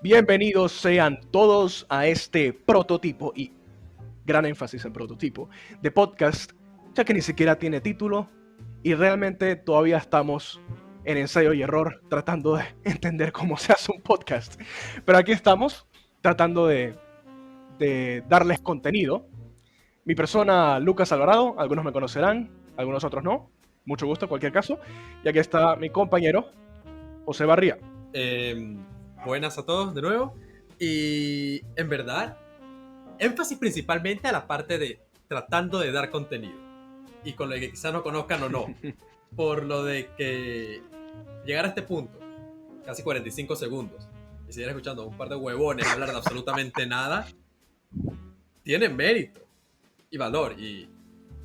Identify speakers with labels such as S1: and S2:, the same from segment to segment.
S1: Bienvenidos sean todos a este prototipo, y gran énfasis en prototipo, de podcast, ya que ni siquiera tiene título y realmente todavía estamos en ensayo y error tratando de entender cómo se hace un podcast. Pero aquí estamos tratando de darles contenido. Mi persona, Lucas Alvarado, algunos me conocerán, algunos otros no. Mucho gusto en cualquier caso. Y aquí está mi compañero, José Barría.
S2: Eh, Buenas a todos de nuevo. Y en verdad, énfasis principalmente a la parte de tratando de dar contenido. Y con lo que quizás no conozcan o no. Por lo de que llegar a este punto, casi 45 segundos, y seguir escuchando a un par de huevones hablar de absolutamente nada, tiene mérito y valor. Y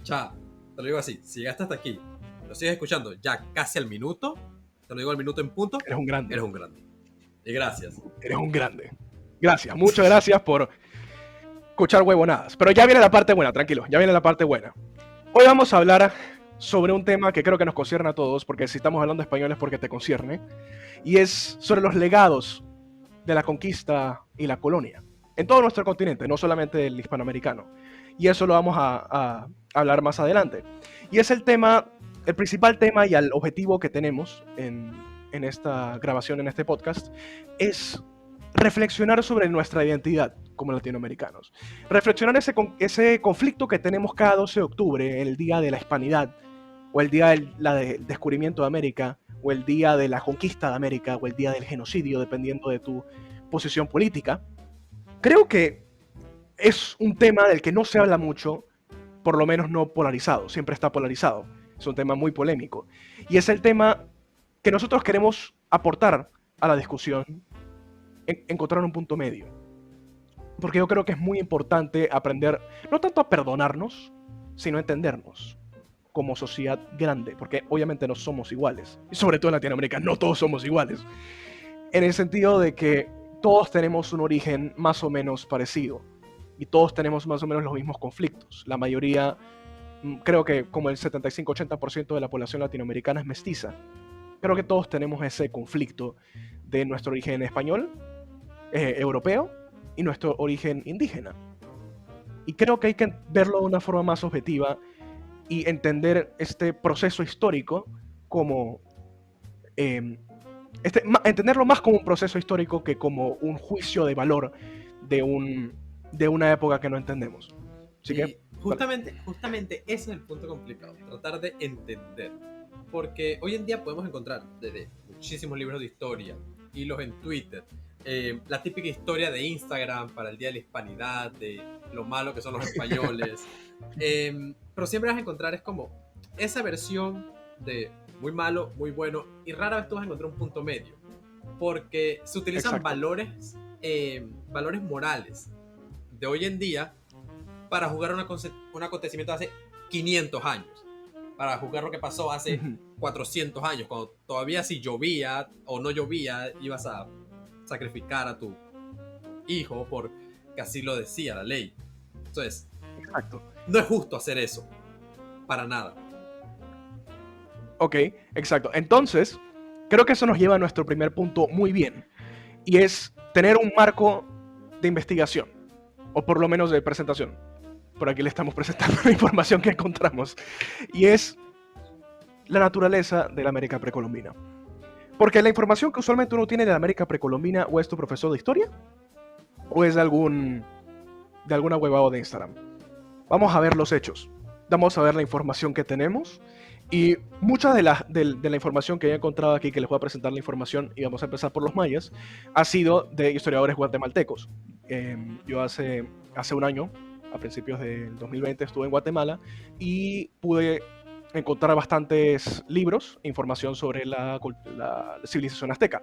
S2: ya, te lo digo así, si llegaste hasta aquí, lo sigues escuchando ya casi al minuto, te lo digo al minuto en punto,
S1: Eres un grande.
S2: eres un grande. Y gracias.
S1: Eres un grande. Gracias, muchas gracias por escuchar huevonadas. Pero ya viene la parte buena, tranquilo, ya viene la parte buena. Hoy vamos a hablar sobre un tema que creo que nos concierne a todos, porque si estamos hablando español es porque te concierne, y es sobre los legados de la conquista y la colonia en todo nuestro continente, no solamente el hispanoamericano. Y eso lo vamos a hablar más adelante. Y es el tema, el principal tema y el objetivo que tenemos en esta grabación, en este podcast, es reflexionar sobre nuestra identidad como latinoamericanos. Reflexionar ese conflicto que tenemos cada 12 de octubre, el Día de la Hispanidad, o el Día del descubrimiento de América, o el Día de la conquista de América, o el Día del genocidio, dependiendo de tu posición política. Creo que es un tema del que no se habla mucho, por lo menos no polarizado, siempre está polarizado. Es un tema muy polémico. Y es el tema que nosotros queremos aportar a la discusión, encontrar un punto medio. Porque yo creo que es muy importante aprender, no tanto a perdonarnos, sino a entendernos como sociedad grande, porque obviamente no somos iguales. Y sobre todo en Latinoamérica, no todos somos iguales. En el sentido de que todos tenemos un origen más o menos parecido. Y todos tenemos más o menos los mismos conflictos. La mayoría, creo que como el 75-80% de la población latinoamericana es mestiza. Creo que todos tenemos ese conflicto de nuestro origen español, europeo, y nuestro origen indígena. Y creo que hay que verlo de una forma más objetiva y entender este proceso histórico como... Eh, entenderlo más como un proceso histórico que como un juicio de valor de una época que no entendemos. Así que,
S2: Y
S1: vale.
S2: justamente ese es el punto complicado, tratar de entender. Porque hoy en día podemos encontrar desde muchísimos libros de historia, hilos en Twitter, la típica historia de Instagram para el Día de la Hispanidad, de lo malo que son los españoles. Pero siempre vas a encontrar es como esa versión de muy malo, muy bueno, y rara vez tú vas a encontrar un punto medio. Porque se utilizan
S1: Exacto.
S2: valores morales de hoy en día para jugar un acontecimiento de hace 500 años, para jugar lo que pasó hace
S1: Ujú.
S2: 400 años, cuando todavía si llovía o no llovía, ibas a sacrificar a tu hijo porque así lo decía la ley. Entonces,
S1: Exacto.
S2: no es justo hacer eso, para nada.
S1: Ok, exacto. Entonces, creo que eso nos lleva a nuestro primer punto muy bien. Y es tener un marco de investigación, o por lo menos de presentación. Por aquí le estamos presentando la información que encontramos. Y es la naturaleza de la América precolombina. Porque la información que usualmente uno tiene de la América precolombina o es tu profesor de historia o es de alguna huevada de Instagram. Vamos a ver los hechos. Vamos a ver la información que tenemos. Y mucha de la información que he encontrado aquí, que les voy a presentar la información, y vamos a empezar por los mayas, ha sido de historiadores guatemaltecos. Yo hace un año, a principios del 2020, estuve en Guatemala y pude encontrar bastantes libros e información sobre la civilización azteca.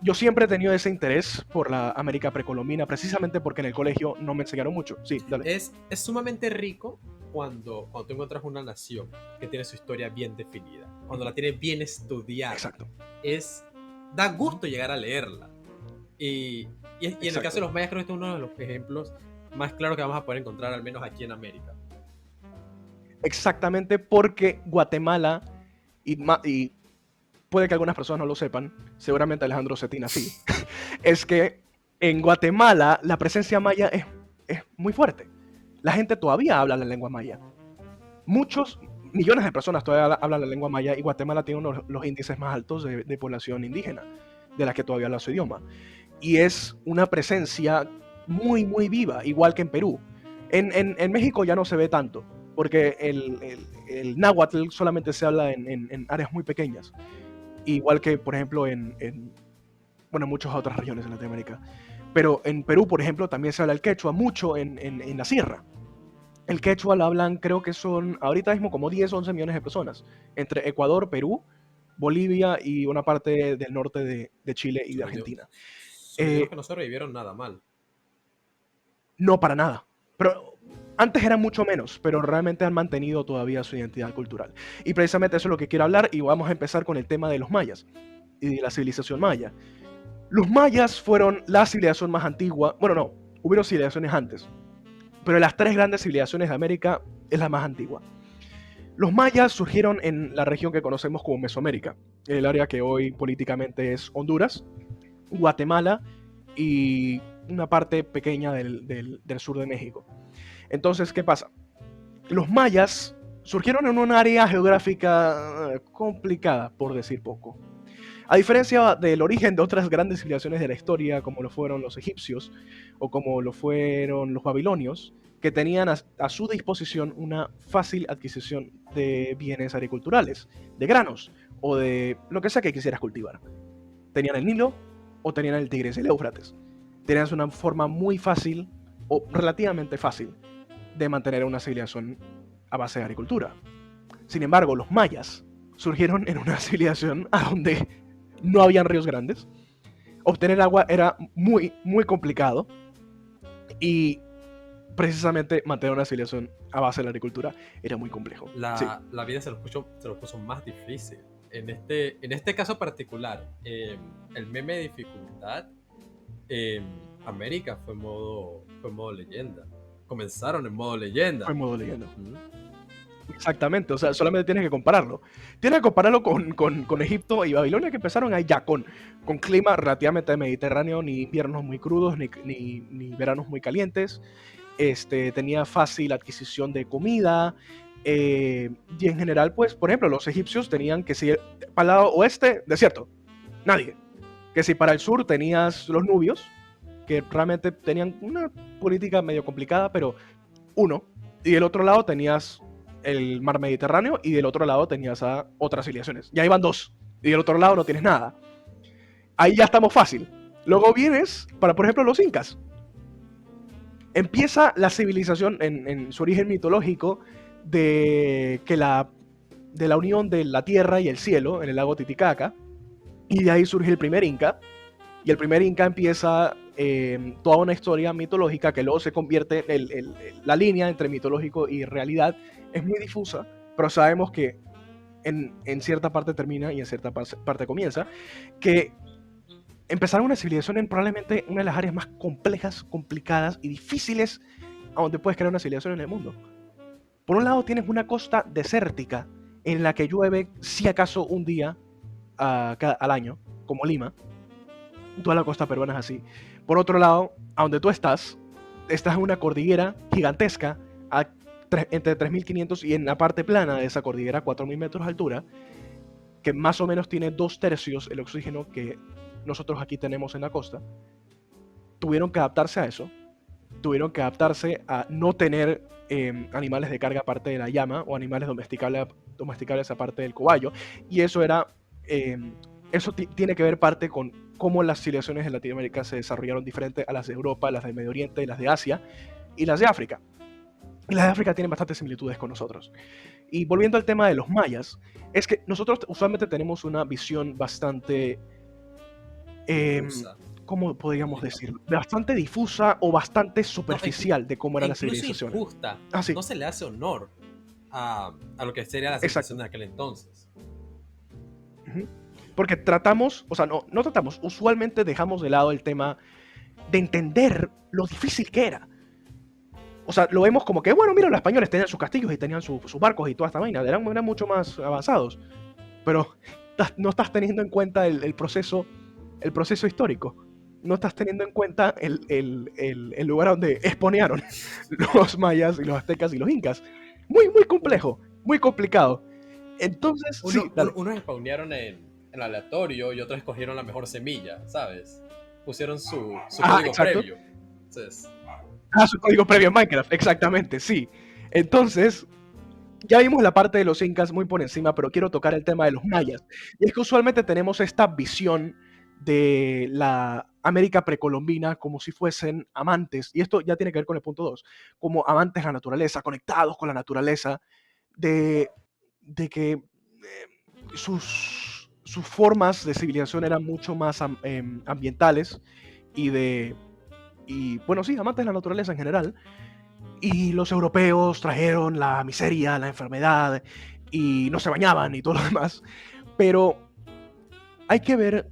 S1: Yo siempre he tenido ese interés por la América precolombina, precisamente porque en el colegio no me enseñaron mucho. Sí, dale.
S2: Es sumamente rico cuando tú encuentras una nación que tiene su historia bien definida, cuando la tiene bien estudiada.
S1: Exacto.
S2: Es, da gusto llegar a leerla. Y en el caso de
S1: Exacto.
S2: los mayas creo que este es uno de los ejemplos más claros que vamos a poder encontrar, al menos aquí en América.
S1: Exactamente porque Guatemala y puede que algunas personas no lo sepan, seguramente Alejandro Cetina sí, es que en Guatemala la presencia maya es muy fuerte. La gente todavía habla la lengua maya. Muchos, millones de personas todavía hablan la lengua maya y Guatemala tiene uno de los índices más altos de población indígena, de la que todavía habla su idioma. Y es una presencia muy, muy viva, igual que en Perú. En México ya no se ve tanto, porque el náhuatl solamente se habla en áreas muy pequeñas, igual que, por ejemplo, bueno, muchas otras regiones de Latinoamérica. Pero en Perú, por ejemplo, también se habla el quechua mucho en la sierra. El quechua lo hablan, creo que son ahorita mismo como 10, 11 millones de personas, entre Ecuador, Perú, Bolivia y una parte del norte de Chile y de Argentina.
S2: Sobrevivieron que no sobrevivieron nada mal.
S1: No para nada. Pero antes eran mucho menos, pero realmente han mantenido todavía su identidad cultural. Y precisamente eso es lo que quiero hablar y vamos a empezar con el tema de los mayas y de la civilización maya. Los mayas fueron la civilización más antigua. Bueno, no, hubieron civilizaciones antes, pero de las tres grandes civilizaciones de América es la más antigua. Los mayas surgieron en la región que conocemos como Mesoamérica, el área que hoy políticamente es Honduras, Guatemala y una parte pequeña del sur de México. Entonces, ¿qué pasa? Los mayas surgieron en un área geográfica complicada, por decir poco. A diferencia del origen de otras grandes civilizaciones de la historia, como lo fueron los egipcios o como lo fueron los babilonios, que tenían a su disposición una fácil adquisición de bienes agriculturales, de granos o de lo que sea que quisieras cultivar. Tenían el Nilo o tenían el Tigris y el Éufrates. Tenían una forma muy fácil o relativamente fácil de mantener una civilización a base de agricultura. Sin embargo, los mayas surgieron en una civilización a donde no habían ríos grandes, obtener agua era muy, muy complicado y precisamente mantener una civilización a base de la agricultura era muy complejo. Sí.
S2: La vida se los puso más difícil. En este caso particular, el meme de dificultad, América fue modo leyenda. Comenzaron en modo leyenda.
S1: Fue en modo leyenda. Exactamente, o sea, solamente tienes que compararlo. Tienes que compararlo con Egipto y Babilonia, que empezaron ahí ya con clima relativamente mediterráneo, ni inviernos muy crudos, ni veranos muy calientes. Tenía fácil adquisición de comida. Y en general, pues, por ejemplo, los egipcios tenían que si para el lado oeste, desierto, nadie. Que si para el sur tenías los nubios, que realmente tenían una política medio complicada, pero uno. Y del otro lado tenías el mar Mediterráneo y del otro lado tenías a otras civilizaciones. Ya iban dos. Y del otro lado no tienes nada. Ahí ya estamos fácil. Luego vienes para, por ejemplo, los incas. Empieza la civilización en su origen mitológico de la unión de la tierra y el cielo en el lago Titicaca. Y de ahí surge el primer inca. Y el primer inca empieza toda una historia mitológica que luego se convierte en la línea entre mitológico y realidad. Es muy difusa, pero sabemos que en cierta parte termina y en cierta parte comienza. Que empezaron una civilización en probablemente una de las áreas más complejas, complicadas y difíciles a donde puedes crear una civilización en el mundo. Por un lado tienes una costa desértica en la que llueve si acaso un día al año, como Lima. Toda la costa peruana es así. Por otro lado, a donde tú estás en una cordillera gigantesca entre 3.500 y en la parte plana de esa cordillera 4.000 metros de altura, que más o menos tiene 2/3 el oxígeno que nosotros aquí tenemos en la costa. Tuvieron que adaptarse a eso. Tuvieron que adaptarse a no tener animales de carga aparte de la llama o animales domesticables aparte del cobayo. Y eso tiene que ver parte con cómo las civilizaciones de Latinoamérica se desarrollaron diferente a las de Europa, las del Medio Oriente, las de Asia y las de África. Y las de África tienen bastantes similitudes con nosotros. Y volviendo al tema de los mayas, es que nosotros usualmente tenemos una visión bastante... ¿cómo podríamos decir? Bastante difusa o bastante superficial de cómo era la civilización.
S2: Injusta.
S1: Sí.
S2: No se le hace honor a lo que sería la civilización de aquel entonces.
S1: Porque tratamos, o sea, no tratamos, usualmente dejamos de lado el tema de entender lo difícil que era. O sea, lo vemos como que, bueno, mira, los españoles tenían sus castillos y tenían sus barcos y toda esta vaina, eran mucho más avanzados. Pero no estás teniendo en cuenta el proceso histórico. No estás teniendo en cuenta el lugar donde exponearon los mayas y los aztecas y los incas. Muy, muy
S2: Un-
S1: complejo, muy complicado. Entonces, sí, dale.
S2: Unos spawnearon en aleatorio y otros escogieron la mejor semilla, ¿sabes? Pusieron su
S1: Ah,
S2: código
S1: exacto.
S2: previo. Entonces,
S1: Ah, su código previo en Minecraft, exactamente, sí. Entonces, ya vimos la parte de los incas muy por encima, pero quiero tocar el tema de los mayas. Y es que usualmente tenemos esta visión de la América precolombina como si fuesen amantes, y esto ya tiene que ver con el punto 2, como amantes de la naturaleza, conectados con la naturaleza, de, de que sus formas de civilización eran mucho más ambientales y bueno, sí, amantes de la naturaleza en general. Y los europeos trajeron la miseria, la enfermedad, y no se bañaban y todo lo demás. Pero hay que ver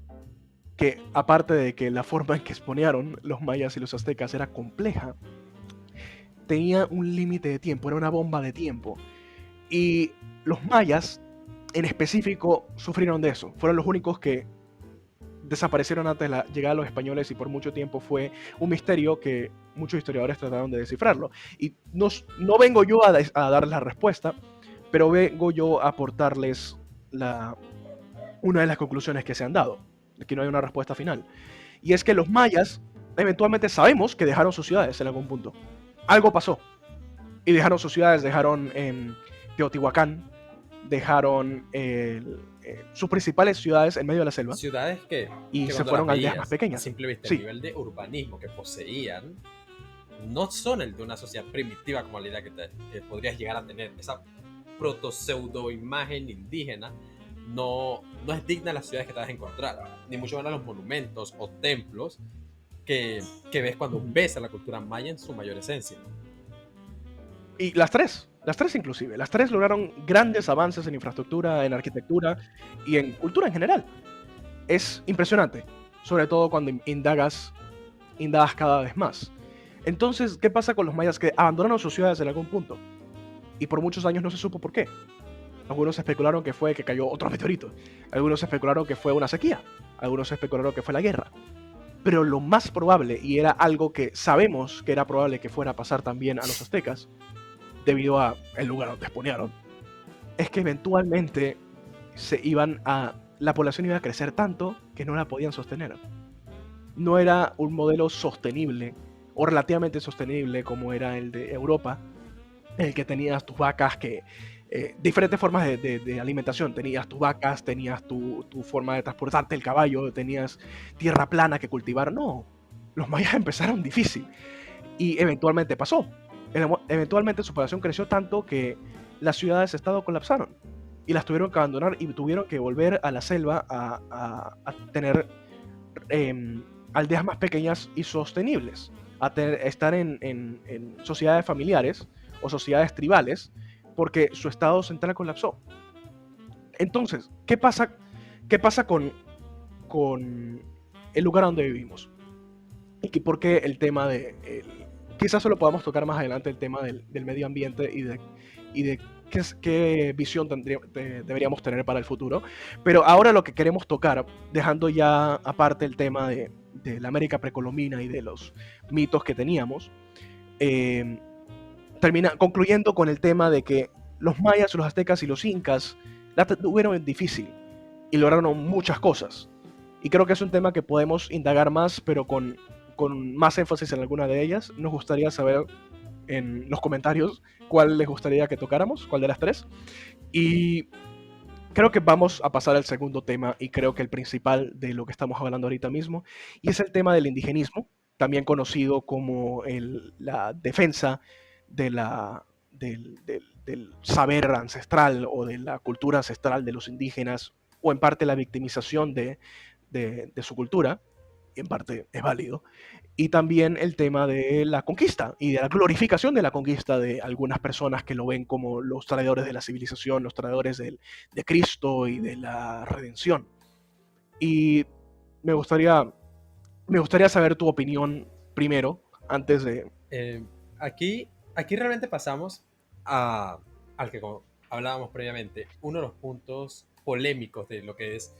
S1: que, aparte de que la forma en que exponearon los mayas y los aztecas era compleja, tenía un límite de tiempo, era una bomba de tiempo. Y los mayas, en específico, sufrieron de eso. Fueron los únicos que desaparecieron antes de la llegada de los españoles y por mucho tiempo fue un misterio que muchos historiadores trataron de descifrarlo. Y no vengo yo a darles la respuesta, pero vengo yo a aportarles una de las conclusiones que se han dado. Aquí no hay una respuesta final. Y es que los mayas eventualmente sabemos que dejaron sus ciudades en algún punto. Algo pasó. Y dejaron sus ciudades, dejaron en Teotihuacán, dejaron sus principales ciudades en medio de la selva
S2: ciudades
S1: y
S2: que
S1: se
S2: cuando las
S1: fueron a aldeas más
S2: veías a
S1: pequeñas.
S2: simple vista, el
S1: Sí,
S2: nivel de urbanismo que poseían no son el de una sociedad primitiva como la idea que podrías llegar a tener. Esa proto-pseudo imagen indígena no es digna de las ciudades que te vas a encontrar, ni mucho menos los monumentos o templos que ves cuando ves a la cultura maya en su mayor esencia.
S1: y las tres inclusive, las tres lograron grandes avances en infraestructura, en arquitectura y en cultura en general. Es impresionante, sobre todo cuando indagas cada vez más. Entonces, ¿qué pasa con los mayas que abandonaron sus ciudades en algún punto? Y por muchos años no se supo por qué. Algunos especularon que fue que cayó otro meteorito. Algunos especularon que fue una sequía. Algunos especularon que fue la guerra. Pero lo más probable, y era algo que sabemos que era probable que fuera a pasar también a los aztecas, debido a el lugar donde exponearon, es que eventualmente la población iba a crecer tanto que no la podían sostener. No era un modelo sostenible o relativamente sostenible como era el de Europa, en el que tenías tus vacas diferentes formas de alimentación. Tenías tus vacas, tenías tu forma de transportarte, el caballo, tenías tierra plana que cultivar. No, los mayas empezaron difícil y eventualmente pasó. Eventualmente su población creció tanto que las ciudades-estado colapsaron y las tuvieron que abandonar y tuvieron que volver a la selva a tener eh, aldeas más pequeñas y sostenibles, estar en sociedades familiares o sociedades tribales, porque su estado central colapsó. Entonces, qué pasa con el lugar donde vivimos? Y por qué el tema quizás solo podamos tocar más adelante el tema del medio ambiente y de qué visión deberíamos tener para el futuro. Pero ahora lo que queremos tocar, dejando ya aparte el tema de la América precolombina y de los mitos que teníamos, eh, concluyendo con el tema de que los mayas, los aztecas y los incas la tuvieron difícil y lograron muchas cosas. Y creo que es un tema que podemos indagar más, pero con más énfasis en alguna de ellas. Nos gustaría saber en los comentarios cuál les gustaría que tocáramos, cuál de las tres. Y creo que vamos a pasar al segundo tema y creo que el principal de lo que estamos hablando ahorita mismo, y es el tema del indigenismo, también conocido como la defensa de del saber ancestral o de la cultura ancestral de los indígenas, o en parte la victimización de su cultura, y en parte es válido, y también el tema de la conquista y de la glorificación de la conquista de algunas personas que lo ven como los traidores de la civilización, los traidores de Cristo y de la redención. Y me gustaría, me gustaría saber tu opinión primero, antes de...
S2: Eh, aquí realmente pasamos a, al que como hablábamos previamente, uno de los puntos polémicos de lo que es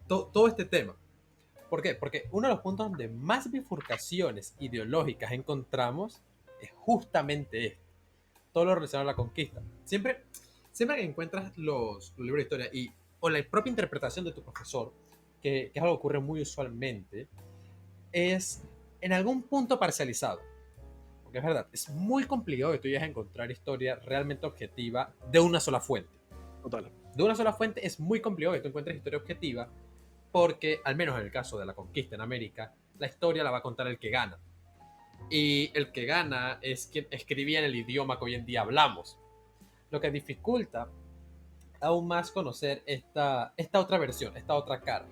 S2: todo este tema. ¿Por qué? Porque uno de los puntos donde más bifurcaciones ideológicas encontramos es justamente esto, todo lo relacionado a la conquista. Siempre que encuentras los libros de historia o la propia interpretación de tu profesor, que es algo que ocurre muy usualmente, es en algún punto parcializado. Porque es verdad, es muy complicado que tú llegues a encontrar historia realmente objetiva de una sola fuente.
S1: Total.
S2: De una sola fuente es muy complicado que tú encuentres historia objetiva porque, al menos en el caso de la conquista en América, la historia la va a contar el que gana. Y el que gana es quien escribía en el idioma que hoy en día hablamos. Lo que dificulta aún más conocer esta otra versión, esta otra cara.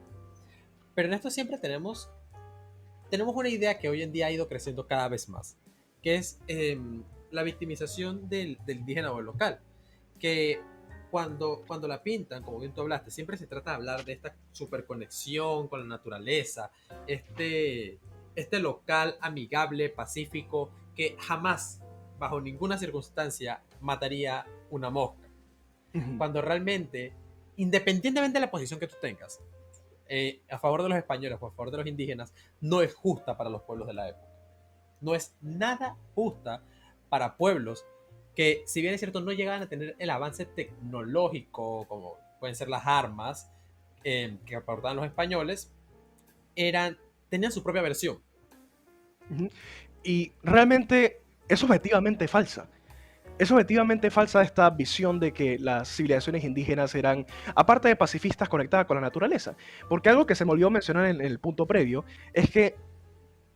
S2: Pero en esto siempre tenemos una idea que hoy en día ha ido creciendo cada vez más, que es la victimización del indígena o el local, que cuando la pintan, como bien tú hablaste, siempre se trata de hablar de esta superconexión con la naturaleza, este local amigable, pacífico, que jamás, bajo ninguna circunstancia, mataría una mosca.
S1: Ujú.
S2: Cuando realmente, independientemente de la posición que tú tengas, a favor de los españoles o a favor de los indígenas, no es justa para los pueblos de la época. No es nada justa para pueblos que, si bien es cierto, no llegaban a tener el avance tecnológico como pueden ser las armas que aportaban los españoles, tenían su propia versión.
S1: Ujú. Y realmente es objetivamente falsa. Es objetivamente falsa esta visión de que las civilizaciones indígenas eran, aparte de pacifistas, conectadas con la naturaleza. Porque algo que se me olvidó mencionar en el punto previo es que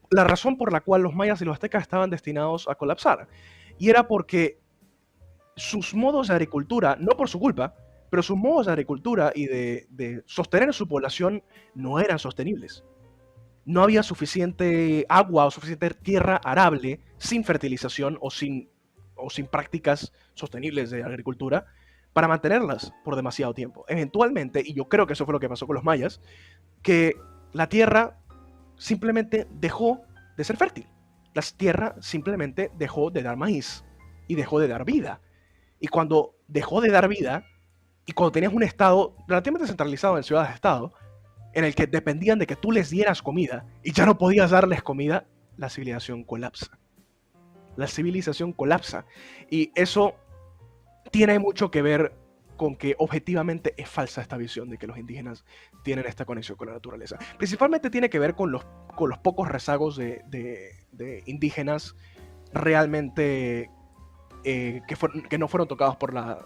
S1: la razón por la cual los mayas y los aztecas estaban destinados a colapsar, y era porque sus modos de agricultura, no por su culpa, pero sus modos de agricultura y de sostener su población no eran sostenibles. No había suficiente agua o suficiente tierra arable sin fertilización o sin prácticas sostenibles de agricultura para mantenerlas por demasiado tiempo. Eventualmente, y yo creo que eso fue lo que pasó con los mayas, que la tierra simplemente dejó de ser fértil. La tierra simplemente dejó de dar maíz y dejó de dar vida. Y cuando dejó de dar vida, y cuando tenías un estado relativamente centralizado en ciudades-estado, en el que dependían de que tú les dieras comida y ya no podías darles comida, la civilización colapsa. La civilización colapsa. Y eso tiene mucho que ver con que objetivamente es falsa esta visión de que los indígenas tienen esta conexión con la naturaleza. Principalmente tiene que ver con los pocos rezagos de indígenas realmente que no fueron tocados por la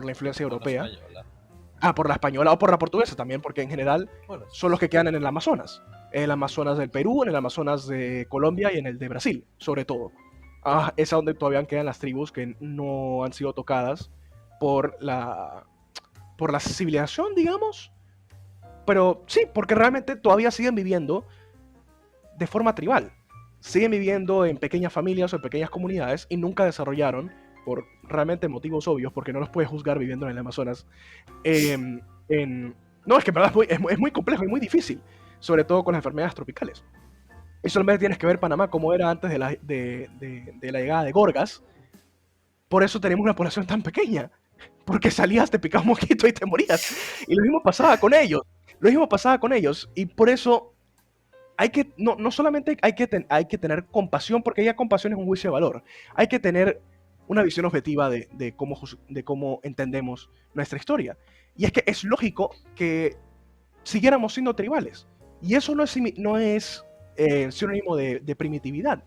S1: influencia
S2: Por la
S1: europea.
S2: española.
S1: Por la española o por la portuguesa también, porque en general
S2: Bueno,
S1: son los que quedan en el Amazonas. En el Amazonas del Perú, en el Amazonas de Colombia y en el de Brasil, sobre todo. Es donde todavía quedan las tribus que no han sido tocadas por la civilización, digamos. Pero sí, porque realmente todavía siguen viviendo de forma tribal. Siguen viviendo en pequeñas familias o en pequeñas comunidades y nunca desarrollaron, por realmente motivos obvios, porque no los puedes juzgar viviendo en el Amazonas, em, en... No, es que en verdad es muy complejo y muy difícil, sobre todo con las enfermedades tropicales. Y solamente tienes que ver Panamá como era antes de la llegada de Gorgas. Por eso tenemos una población tan pequeña, porque salías, te picaba un mosquito y te morías. Y lo mismo pasaba con ellos. Lo mismo pasaba con ellos. Y por eso no solamente hay que tener compasión, porque ya compasión es un juicio de valor. Hay que tener una visión objetiva de cómo entendemos nuestra historia. Y es que es lógico que siguiéramos siendo tribales. Y eso no es sinónimo de primitividad.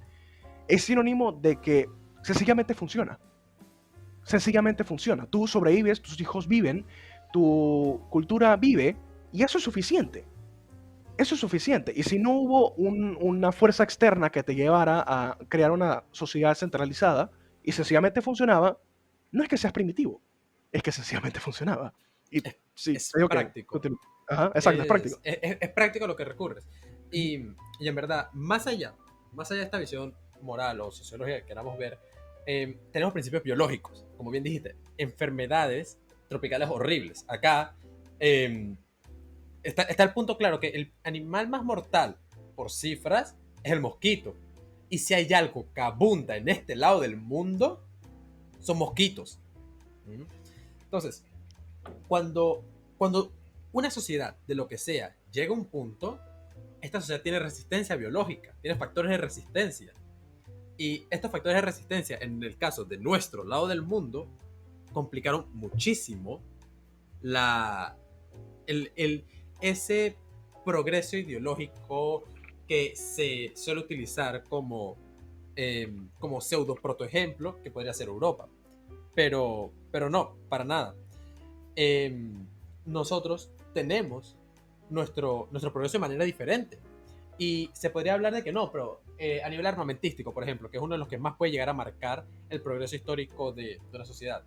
S1: Es sinónimo de que sencillamente funciona. Sencillamente funciona. Tú sobrevives, tus hijos viven, tu cultura vive, y eso es suficiente. Eso es suficiente. Y si no hubo una fuerza externa que te llevara a crear una sociedad centralizada y sencillamente funcionaba, no es que seas primitivo, es que sencillamente funcionaba. Y
S2: es,
S1: sí,
S2: es
S1: te digo que...
S2: práctico.
S1: Ajá, exacto, es práctico.
S2: Es práctico lo que recurres. Y en verdad, más allá de esta visión moral o sociológica que queramos ver, tenemos principios biológicos, como bien dijiste, enfermedades tropicales horribles. Acá está el punto claro que el animal más mortal por cifras es el mosquito. Y si hay algo que abunda en este lado del mundo, son mosquitos. ¿Mm? Entonces, cuando, cuando una sociedad, de lo que sea, llega a un punto, esta sociedad tiene resistencia biológica, tiene factores de resistencia. Y estos factores de resistencia, en el caso de nuestro lado del mundo, complicaron muchísimo la, ese progreso ideológico que se suele utilizar como pseudo protoejemplo, que podría ser Europa. Pero no, para nada. Eh, Nosotros tenemos nuestro progreso de manera diferente. Y se podría hablar de que no, pero a nivel armamentístico, por ejemplo, que es uno de los que más puede llegar a marcar el progreso histórico de una sociedad.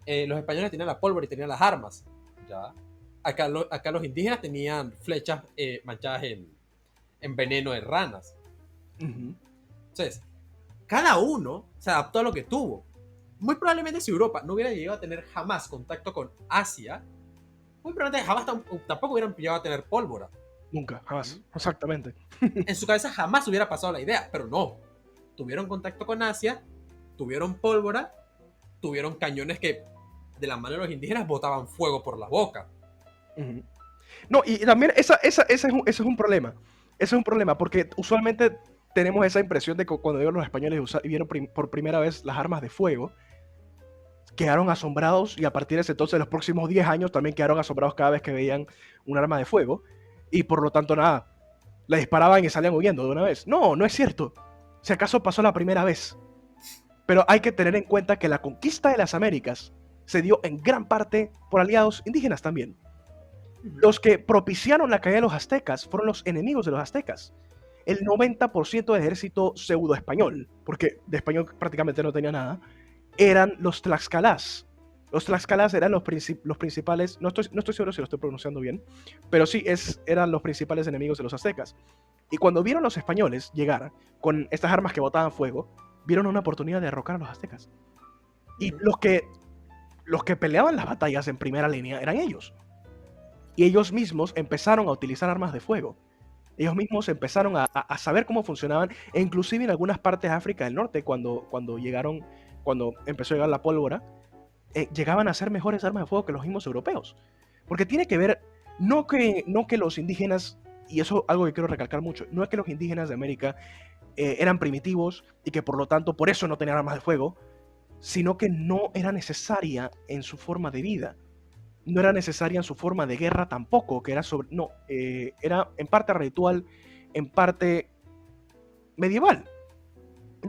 S2: Los españoles tenían la pólvora y tenían las armas. ¿Ya? Acá los indígenas tenían flechas manchadas en veneno de ranas.
S1: Ujú.
S2: Entonces, cada uno se adaptó a lo que tuvo. Muy probablemente si Europa no hubiera llegado a tener jamás contacto con Asia, muy probablemente jamás tampoco hubieran llegado a tener pólvora.
S1: Nunca, jamás. Exactamente.
S2: En su cabeza jamás hubiera pasado la idea, pero no. Tuvieron contacto con Asia, tuvieron pólvora, tuvieron cañones que de la mano de los indígenas botaban fuego por la boca.
S1: Ujú. No, y también ese es un problema. Ese es un problema, porque usualmente tenemos esa impresión de que cuando vieron los españoles y vieron por primera vez las armas de fuego, quedaron asombrados, y a partir de ese entonces, los próximos 10 años, también quedaron asombrados cada vez que veían un arma de fuego, y por lo tanto, nada, la disparaban y salían huyendo de una vez. No, no es cierto. Si acaso pasó la primera vez. Pero hay que tener en cuenta que la conquista de las Américas se dio en gran parte por aliados indígenas también. Los que propiciaron la caída de los aztecas fueron los enemigos de los aztecas. El 90% del ejército pseudo español, porque de español prácticamente no tenía nada, eran los tlaxcalás. Los tlaxcalás eran los principales, no estoy seguro si lo estoy pronunciando bien, pero sí eran los principales enemigos de los aztecas. Y cuando vieron los españoles llegar con estas armas que botaban fuego, vieron una oportunidad de derrocar a los aztecas. Y los que peleaban las batallas en primera línea eran ellos. Y ellos mismos empezaron a utilizar armas de fuego. Ellos mismos empezaron a saber cómo funcionaban, e inclusive en algunas partes de África del Norte, cuando empezó a llegar la pólvora, llegaban a ser mejores armas de fuego que los mismos europeos. Porque tiene que ver, no que los indígenas, y eso es algo que quiero recalcar mucho, no es que los indígenas de América eran primitivos y que por lo tanto por eso no tenían armas de fuego, sino que no era necesaria en su forma de vida. No era necesaria en su forma de guerra tampoco, que era era en parte ritual, en parte medieval.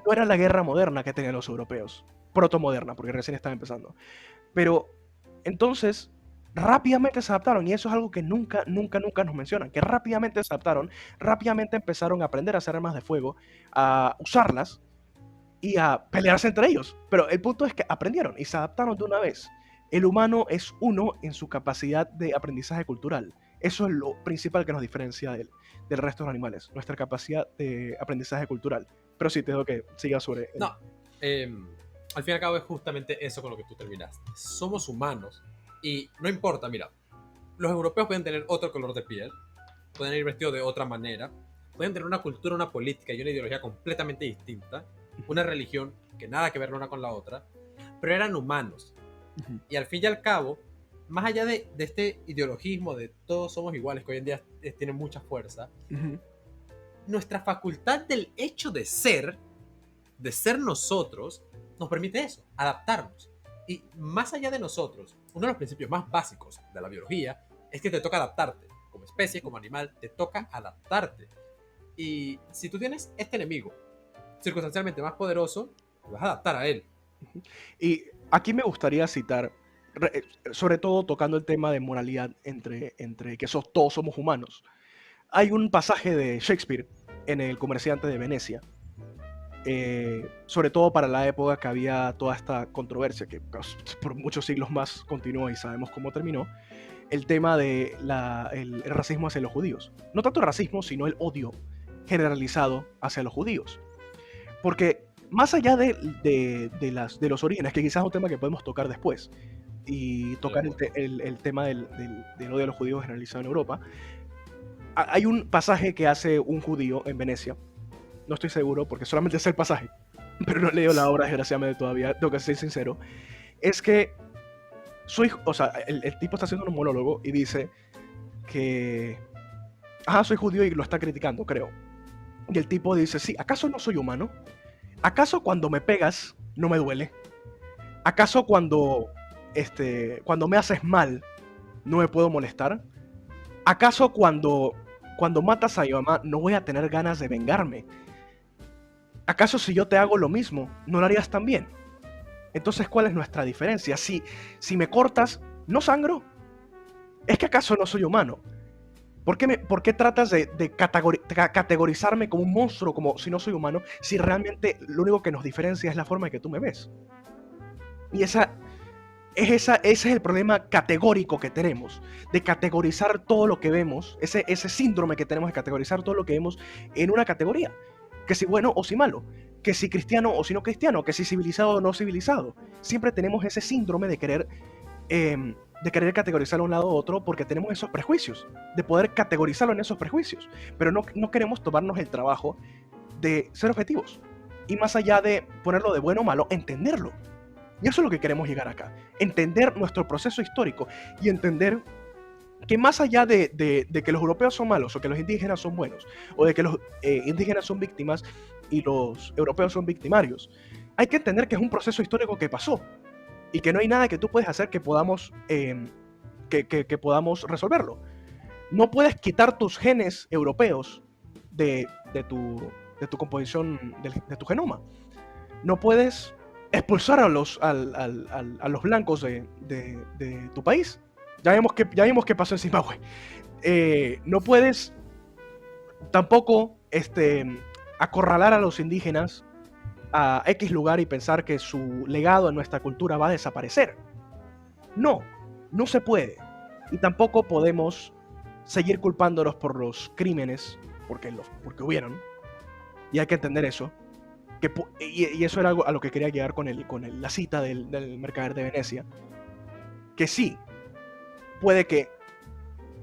S1: No era la guerra moderna que tenían los europeos, protomoderna, porque recién estaban empezando. Pero entonces rápidamente se adaptaron, y eso es algo que nunca nos mencionan, que rápidamente se adaptaron, rápidamente empezaron a aprender a hacer armas de fuego, a usarlas y a pelearse entre ellos. Pero el punto es que aprendieron y se adaptaron de una vez. El humano es uno en su capacidad de aprendizaje cultural. Eso es lo principal que nos diferencia del resto de los animales, nuestra capacidad de aprendizaje cultural. Pero sí, te dejo que sigas sobre...
S2: No, al fin y al cabo es justamente eso con lo que tú terminaste. Somos humanos y no importa, mira, los europeos pueden tener otro color de piel, pueden ir vestidos de otra manera, pueden tener una cultura, una política y una ideología completamente distinta, una religión que nada que ver una con la otra, pero eran humanos. Y al fin y al cabo, más allá de este ideologismo de todos somos iguales, que hoy en día tiene mucha fuerza, nuestra facultad del hecho de ser nosotros, nos permite eso, adaptarnos. Y más allá de nosotros, uno de los principios más básicos de la biología es que te toca adaptarte. Como especie, como animal, te toca adaptarte. Y si tú tienes este enemigo circunstancialmente más poderoso, te vas a adaptar a él.
S1: Y aquí me gustaría citar, sobre todo tocando el tema de moralidad entre que todos somos humanos. Hay un pasaje de Shakespeare en El Comerciante de Venecia, sobre todo para la época que había toda esta controversia, que por muchos siglos más continuó y sabemos cómo terminó, el tema de el racismo hacia los judíos. No tanto el racismo, sino el odio generalizado hacia los judíos. Porque más allá de los orígenes, que quizás es un tema que podemos tocar después, y tocar el tema del odio a los judíos generalizado en Europa, hay un pasaje que hace un judío en Venecia, no estoy seguro porque solamente sé el pasaje, pero no he leído la obra desgraciadamente todavía, tengo que ser sincero, es que o sea, el tipo está haciendo un monólogo y dice que, soy judío y lo está criticando, creo. Y el tipo dice, sí, ¿acaso no soy humano? ¿Acaso cuando me pegas no me duele? ¿Acaso cuando me haces mal no me puedo molestar? ¿Acaso cuando matas a mi mamá no voy a tener ganas de vengarme? ¿Acaso si yo te hago lo mismo, no lo harías también? Entonces, ¿cuál es nuestra diferencia? Si me cortas, ¿no sangro? ¿Es que acaso no soy humano? ¿Por qué tratas de categorizarme como un monstruo, como si no soy humano, si realmente lo único que nos diferencia es la forma en que tú me ves? Y ese es el problema categórico que tenemos, de categorizar todo lo que vemos, ese síndrome que tenemos de categorizar todo lo que vemos en una categoría, que si bueno o si malo, que si cristiano o si no cristiano, que si civilizado o no civilizado. Siempre tenemos ese síndrome de querer categorizarlo a un lado u otro porque tenemos esos prejuicios, de poder categorizarlo en esos prejuicios, pero no queremos tomarnos el trabajo de ser objetivos y más allá de ponerlo de bueno o malo, entenderlo. Y eso es lo que queremos llegar acá, entender nuestro proceso histórico y entender que más allá de que los europeos son malos o que los indígenas son buenos o de que los indígenas son víctimas y los europeos son victimarios, hay que entender que es un proceso histórico que pasó y que no hay nada que tú puedes hacer que podamos resolverlo. No puedes quitar tus genes europeos de tu composición, de tu genoma. No puedes expulsar a los blancos de tu país. Ya vimos qué pasó en Zimbabue. No puedes tampoco acorralar a los indígenas a X lugar y pensar que su legado en nuestra cultura va a desaparecer. No se puede. Y tampoco podemos seguir culpándolos por los crímenes, porque hubieron. Y hay que entender eso. Y eso era algo a lo que quería llegar con la cita del mercader de Venecia. Que sí, puede que,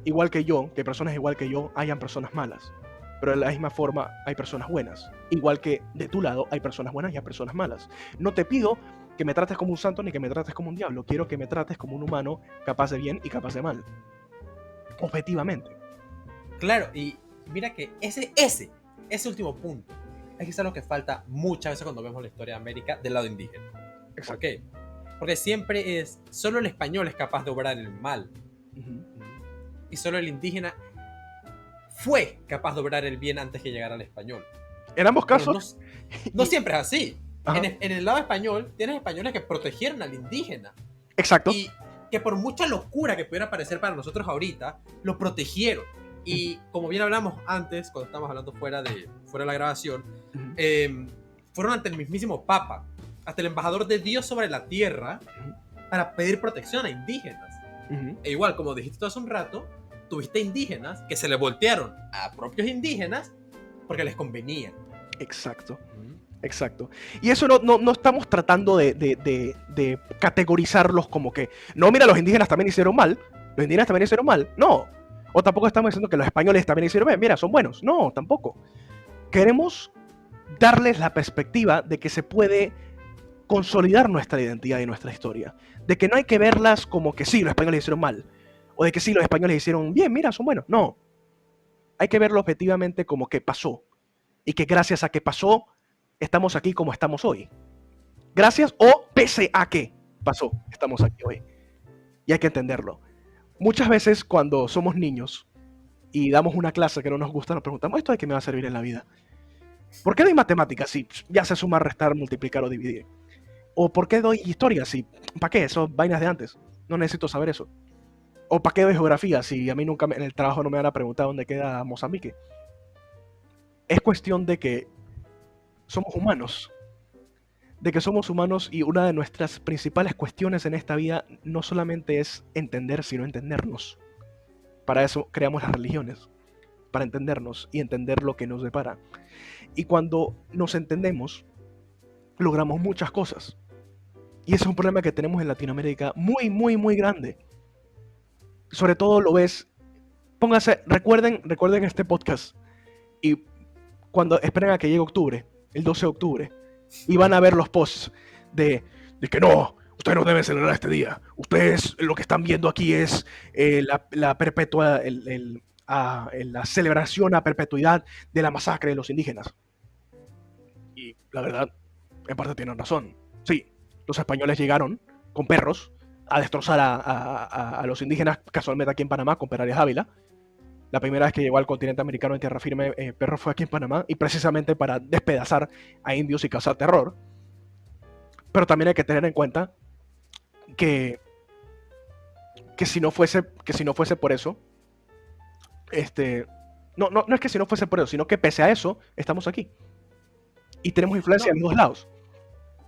S1: igual que yo, que personas igual que yo, hayan personas malas. Pero de la misma forma hay personas buenas. Igual que de tu lado hay personas buenas y hay personas malas. No te pido que me trates como un santo ni que me trates como un diablo. Quiero que me trates como un humano capaz de bien y capaz de mal. Objetivamente.
S2: Claro, y mira que ese último punto es quizá lo que falta muchas veces cuando vemos la historia de América del lado indígena.
S1: Exacto.
S2: ¿Por qué? Porque siempre solo el español es capaz de obrar el mal.
S1: Uh-huh.
S2: Y solo el indígena fue capaz de obrar el bien antes que llegara al español.
S1: En ambos casos.
S2: No siempre es así.
S1: En
S2: el lado español, tienes españoles que protegieron al indígena.
S1: Exacto.
S2: Y que por mucha locura que pudiera parecer para nosotros ahorita, lo protegieron. Y como bien hablamos antes, cuando estábamos hablando fuera de la grabación, fueron ante el mismísimo Papa, hasta el embajador de Dios sobre la tierra, para pedir protección a indígenas. E igual, como dijiste tú hace un rato, tuviste indígenas que se le voltearon a propios indígenas porque les convenía.
S1: Exacto. Exacto. Y eso no estamos tratando de categorizarlos como que, no, mira, los indígenas también hicieron mal. Los indígenas también hicieron mal. No. O tampoco estamos diciendo que los españoles también hicieron bien. Mira, son buenos. No, tampoco. Queremos darles la perspectiva de que se puede consolidar nuestra identidad y nuestra historia. De que no hay que verlas como que sí, los españoles hicieron mal. O de que sí, los españoles hicieron bien, mira, son buenos. No. Hay que verlo objetivamente como que pasó. Y que gracias a que pasó, estamos aquí como estamos hoy. Gracias o pese a que pasó, estamos aquí hoy. Y hay que entenderlo. Muchas veces cuando somos niños y damos una clase que no nos gusta, nos preguntamos, ¿esto de qué me va a servir en la vida? ¿Por qué doy matemáticas si ya sé sumar, restar, multiplicar o dividir? ¿O por qué doy historia si, ¿para qué? Son vainas de antes. No necesito saber eso. ¿O para qué doy geografía si a mí nunca en el trabajo no me van a preguntar dónde queda Mozambique? Es cuestión de que somos humanos. De que somos humanos y una de nuestras principales cuestiones en esta vida no solamente es entender, sino entendernos. Para eso creamos las religiones, para entendernos y entender lo que nos depara. Y cuando nos entendemos, logramos muchas cosas. Y ese es un problema que tenemos en Latinoamérica muy, muy, muy grande. Sobre todo lo ves, recuerden este podcast y cuando esperen a que llegue octubre, el 12 de octubre, y van a ver los posts de que no, ustedes no deben celebrar este día. Ustedes lo que están viendo aquí es la perpetua, la celebración a perpetuidad de la masacre de los indígenas. Y la verdad, en parte tienen razón. Sí, los españoles llegaron con perros a destrozar a los indígenas, casualmente aquí en Panamá, con Perales Ávila. La primera vez que llegó al continente americano en tierra firme, perro fue aquí en Panamá, y precisamente para despedazar a indios y causar terror. Pero también hay que tener en cuenta que, que si no fuese por eso, no es que si no fuese por eso, sino que pese a eso, estamos aquí. Y tenemos influencia
S2: No,
S1: en los dos lados.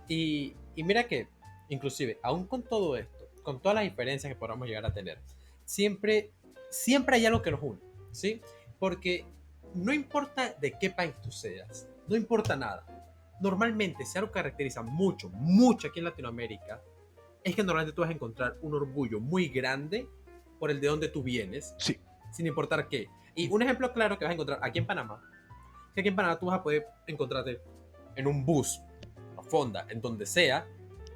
S2: y mira que, inclusive, aún con todo esto, con todas las diferencias que podamos llegar a tener, siempre hay algo que nos une, ¿sí? Porque no importa de qué país tú seas, no importa nada. Normalmente, si algo caracteriza mucho, mucho aquí en Latinoamérica, es que normalmente tú vas a encontrar un orgullo muy grande por el de donde tú vienes,
S1: Sí.
S2: sin importar qué. Y un ejemplo claro que vas a encontrar aquí en Panamá, que aquí en Panamá tú vas a poder encontrarte en un bus, a fonda, en donde sea,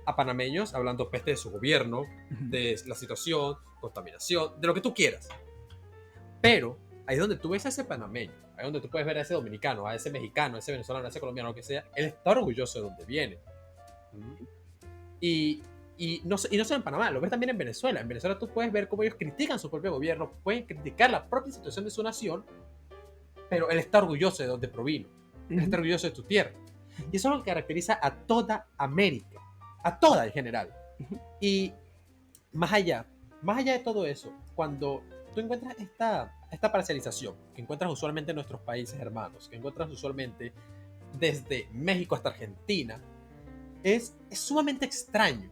S2: a panameños hablando peste de su gobierno, de la situación, contaminación, de lo que tú quieras. Pero ahí es donde tú ves a ese panameño, ahí es donde tú puedes ver a ese dominicano, a ese mexicano, a ese venezolano, a ese colombiano, lo que sea, él está orgulloso de donde viene. Y, y no solo en Panamá, lo ves también en Venezuela. En Venezuela tú puedes ver cómo ellos critican su propio gobierno, pueden criticar la propia situación de su nación, pero él está orgulloso de donde provino, él está orgulloso de tu tierra. Y eso es lo que caracteriza a toda América, a toda en general. Y más allá de todo eso, cuando tú encuentras esta parcialización que encuentras usualmente en nuestros países hermanos, que encuentras usualmente desde México hasta Argentina, es sumamente extraño,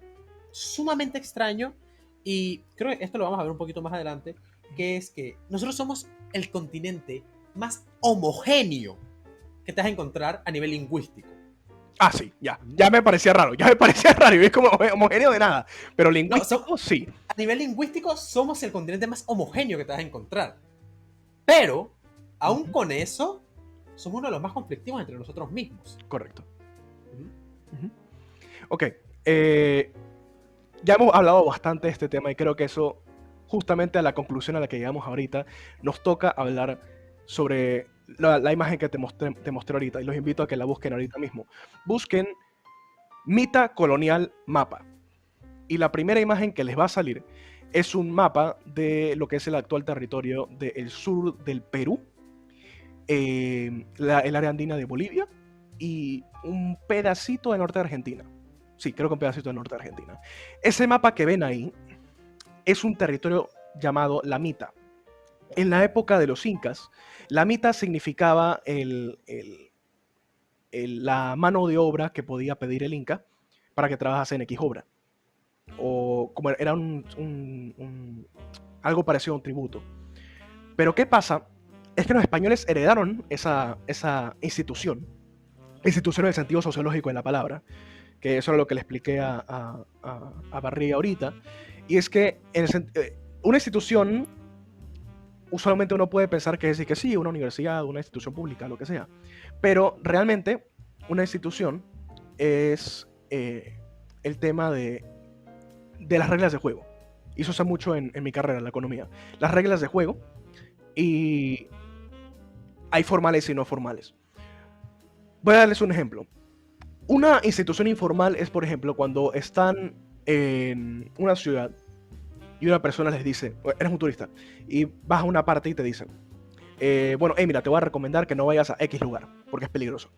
S2: y creo que esto lo vamos a ver un poquito más adelante, que es que nosotros somos el continente más homogéneo que te vas a encontrar a nivel lingüístico.
S1: Ah, sí, ya me parecía raro, y es como homogéneo de nada, pero
S2: No,
S1: lingüístico sí.
S2: a nivel lingüístico somos el continente más homogéneo que te vas a encontrar. Pero, aún con eso, somos uno de los más conflictivos entre nosotros mismos.
S1: Correcto. Ok, ya hemos hablado bastante de este tema y creo que eso, justamente a la conclusión a la que llegamos ahorita, nos toca hablar sobre la imagen que te mostré ahorita, y los invito a que la busquen ahorita mismo. Busquen Mita Colonial Mapa, y la primera imagen que les va a salir es un mapa de lo que es el actual territorio del sur del Perú, el área andina de Bolivia y un pedacito de norte de Argentina. Sí, creo que un pedacito del norte de Argentina. Ese mapa que ven ahí es un territorio llamado la Mita. En la época de los incas, la Mita significaba la mano de obra que podía pedir el inca para que trabajase en X obra. O como era algo parecido a un tributo. Pero ¿qué pasa? Es que los españoles heredaron esa institución en el sentido sociológico de la palabra, que eso era lo que le expliqué a Barriga ahorita, y es que una institución, usualmente uno puede pensar que es que sí, una universidad, una institución pública, lo que sea, pero realmente una institución es el tema de las reglas de juego. Y eso se usa mucho en mi carrera, en la economía. Las reglas de juego, y hay formales y no formales. Voy a darles un ejemplo. Una institución informal es, por ejemplo, cuando están en una ciudad y una persona les dice, eres un turista, y vas a una parte y te dicen, bueno, mira, te voy a recomendar que no vayas a X lugar, porque es peligroso.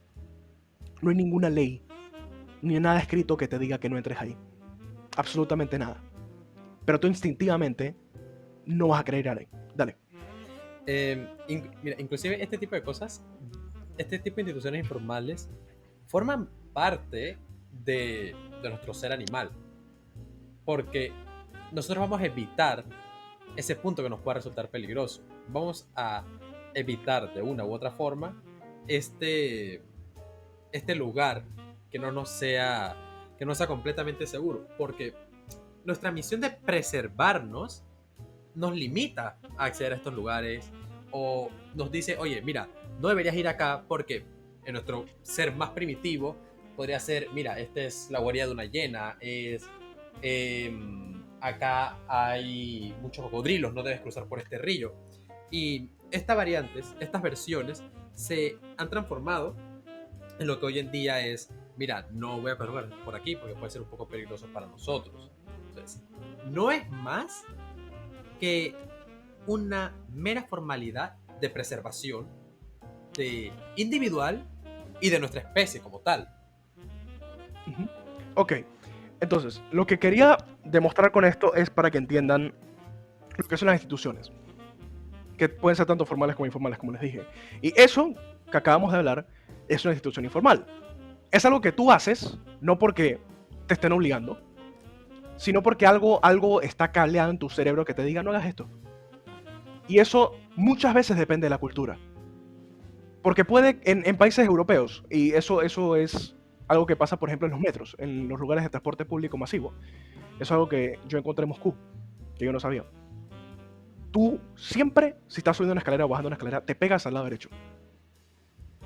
S1: No hay ninguna ley, ni nada escrito que te diga que no entres ahí. Absolutamente nada. Pero tú instintivamente no vas a querer ir ahí. Dale.
S2: Mira, inclusive este tipo de cosas, este tipo de instituciones informales forman parte de nuestro ser animal, porque nosotros vamos a evitar ese punto que nos pueda resultar peligroso. Vamos a evitar de una u otra forma este lugar que no sea completamente seguro, porque nuestra misión de preservarnos nos limita a acceder a estos lugares, o nos dice, oye, mira, no deberías ir acá porque en nuestro ser más primitivo podría ser, mira, esta es la guarida de una hiena, es Acá hay muchos cocodrilos, no debes cruzar por este río. Y estas variantes, estas versiones, se han transformado en lo que hoy en día es, mira, no voy a perder por aquí porque puede ser un poco peligroso para nosotros. Entonces, no es más que una mera formalidad de preservación de individual y de nuestra especie como tal.
S1: Ujú. Ok, entonces, lo que quería demostrar con esto es para que entiendan lo que son las instituciones, que pueden ser tanto formales como informales, como les dije. Y eso que acabamos de hablar es una institución informal. Es algo que tú haces, no porque te estén obligando, sino porque algo está cableado en tu cerebro que te diga no hagas esto. Y eso muchas veces depende de la cultura. Porque puede en países europeos, y eso es algo que pasa, por ejemplo, en los metros, en los lugares de transporte público masivo. Eso es algo que yo encontré en Moscú, que yo no sabía. Tú siempre, si estás subiendo una escalera o bajando una escalera, te pegas al lado derecho.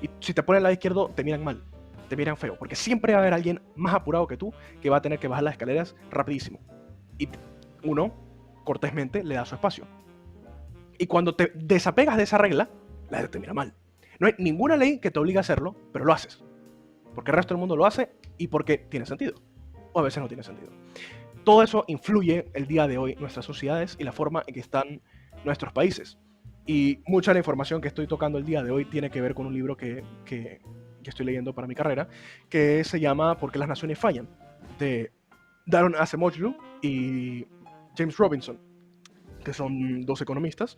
S1: Y si te pones al lado izquierdo, te miran mal, te miran feo, porque siempre va a haber alguien más apurado que tú que va a tener que bajar las escaleras rapidísimo. Y uno, cortésmente, le da su espacio. Y cuando te desapegas de esa regla, la gente te mira mal. No hay ninguna ley que te obligue a hacerlo, pero lo haces. Porque el resto del mundo lo hace y porque tiene sentido. O a veces no tiene sentido. Todo eso influye el día de hoy nuestras sociedades y la forma en que están nuestros países. Y mucha de la información que estoy tocando el día de hoy tiene que ver con un libro que estoy leyendo para mi carrera, que se llama ¿Por qué las naciones fallan?, de Daron Acemoglu y James Robinson, que son dos economistas,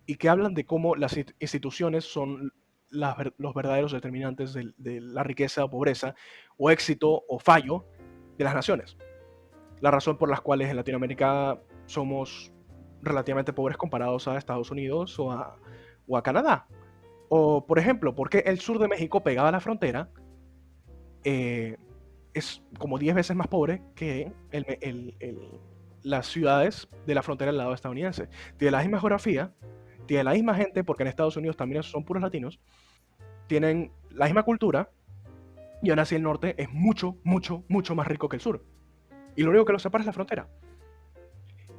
S1: y que hablan de cómo las instituciones son los verdaderos determinantes de la riqueza o pobreza, o éxito o fallo de las naciones. La razón por las cuales en Latinoamérica somos relativamente pobres comparados a Estados Unidos o a Canadá. O, por ejemplo, por qué el sur de México, pegado a la frontera, eh, es como 10 veces más pobre que las ciudades de la frontera del lado estadounidense. Tiene la misma geografía, tiene la misma gente, porque en Estados Unidos también son puros latinos, tienen la misma cultura, y aún así el norte es mucho, mucho, mucho más rico que el sur. Y lo único que los separa es la frontera.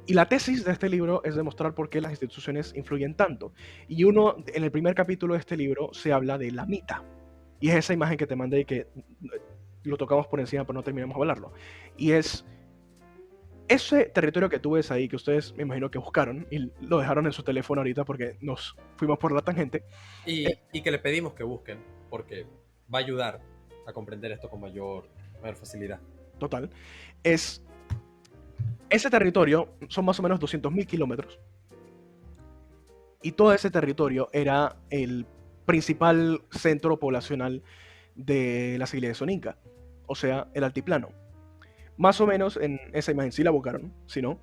S1: Y la tesis de este libro es demostrar por qué las instituciones influyen tanto. Y en el primer capítulo de este libro se habla de la mitad. Y es esa imagen que te mandé y que lo tocamos por encima, pero no terminamos de hablarlo. Y es ese territorio que tú ves ahí, que ustedes me imagino que buscaron y lo dejaron en su teléfono ahorita porque nos fuimos por la tangente.
S2: Y que le pedimos que busquen, porque va a ayudar a comprender esto con mayor facilidad.
S1: Total. Es ese territorio, son más o menos 200.000 kilómetros. Y todo ese territorio era el principal centro poblacional de la civilización inca, o sea, el altiplano. Más o menos en esa imagen, si la buscaron, si no,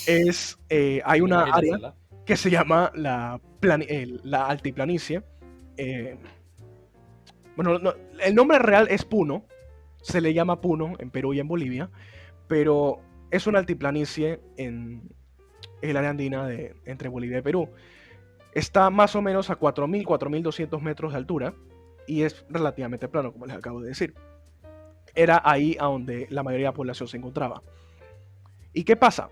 S1: hay una área
S2: Imagínensela.
S1: que se llama la altiplanicie. eh, bueno, el nombre real es Puno, se le llama Puno en Perú y en Bolivia, pero es una altiplanicie en el área andina entre Bolivia y Perú. Está más o menos a 4.000, 4.200 metros de altura y es relativamente plano, como les acabo de decir. Era ahí a donde la mayoría de la población se encontraba. ¿Y qué pasa?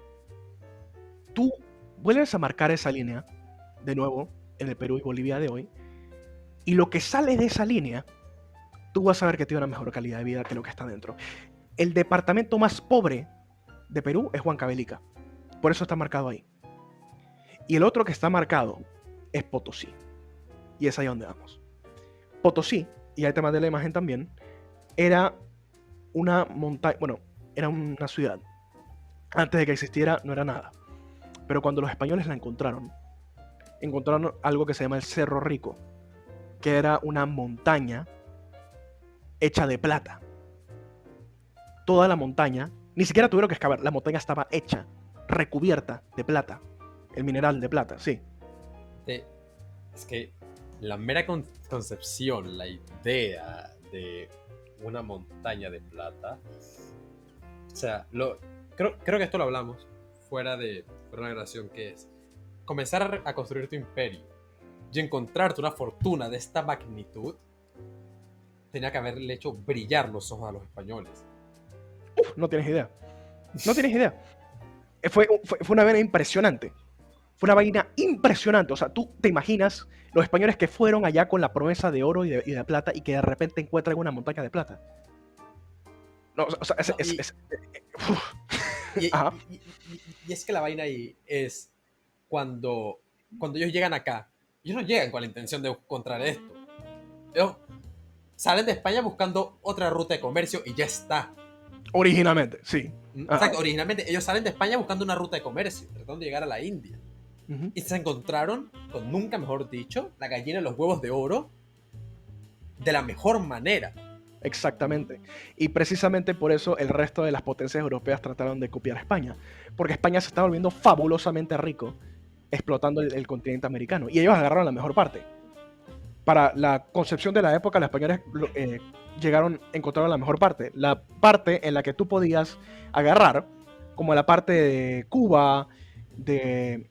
S1: Tú vuelves a marcar esa línea, de nuevo, en el Perú y Bolivia de hoy, y lo que sale de esa línea, tú vas a ver que tiene una mejor calidad de vida que lo que está dentro. El departamento más pobre de Perú es Huancavelica, por eso está marcado ahí. Y el otro que está marcado es Potosí, y es ahí donde vamos. Potosí, y ahí te mandé la imagen también, era una montaña, bueno, era una ciudad. Antes de que existiera no era nada. Pero cuando los españoles la encontraron algo que se llama el Cerro Rico, que era una montaña hecha de plata. Toda la montaña, ni siquiera tuvieron que excavar, la montaña estaba hecha, recubierta de plata. El mineral de plata, sí.
S2: Es que la mera concepción, la idea de una montaña de plata, o sea, creo que esto lo hablamos fuera de una grabación, que es comenzar a construir tu imperio y encontrarte una fortuna de esta magnitud. Tenía que haberle hecho brillar los ojos a los españoles.
S1: No tienes idea. No tienes idea. Fue una vaina impresionante. Fue una vaina impresionante. O sea, tú te imaginas los españoles que fueron allá con la promesa de oro y de plata y que de repente encuentran una montaña de plata. No, o sea,
S2: No,
S1: uf.
S2: y,
S1: Ajá.
S2: y es que la vaina ahí es cuando, cuando ellos llegan acá, ellos no llegan con la intención de encontrar esto. Ellos salen de España buscando otra ruta de comercio y ya está.
S1: Originalmente, sí. Ajá.
S2: Exacto, originalmente ellos salen de España buscando una ruta de comercio, tratando de llegar a la India.
S1: Ujú.
S2: Y se encontraron con, nunca mejor dicho, la gallina de los huevos de oro de la mejor manera.
S1: Exactamente. Y precisamente por eso el resto de las potencias europeas trataron de copiar a España. Porque España se estaba volviendo fabulosamente rico explotando el continente americano. Y ellos agarraron la mejor parte. Para la concepción de la época, los españoles encontraron la mejor parte. La parte en la que tú podías agarrar, como la parte de Cuba, de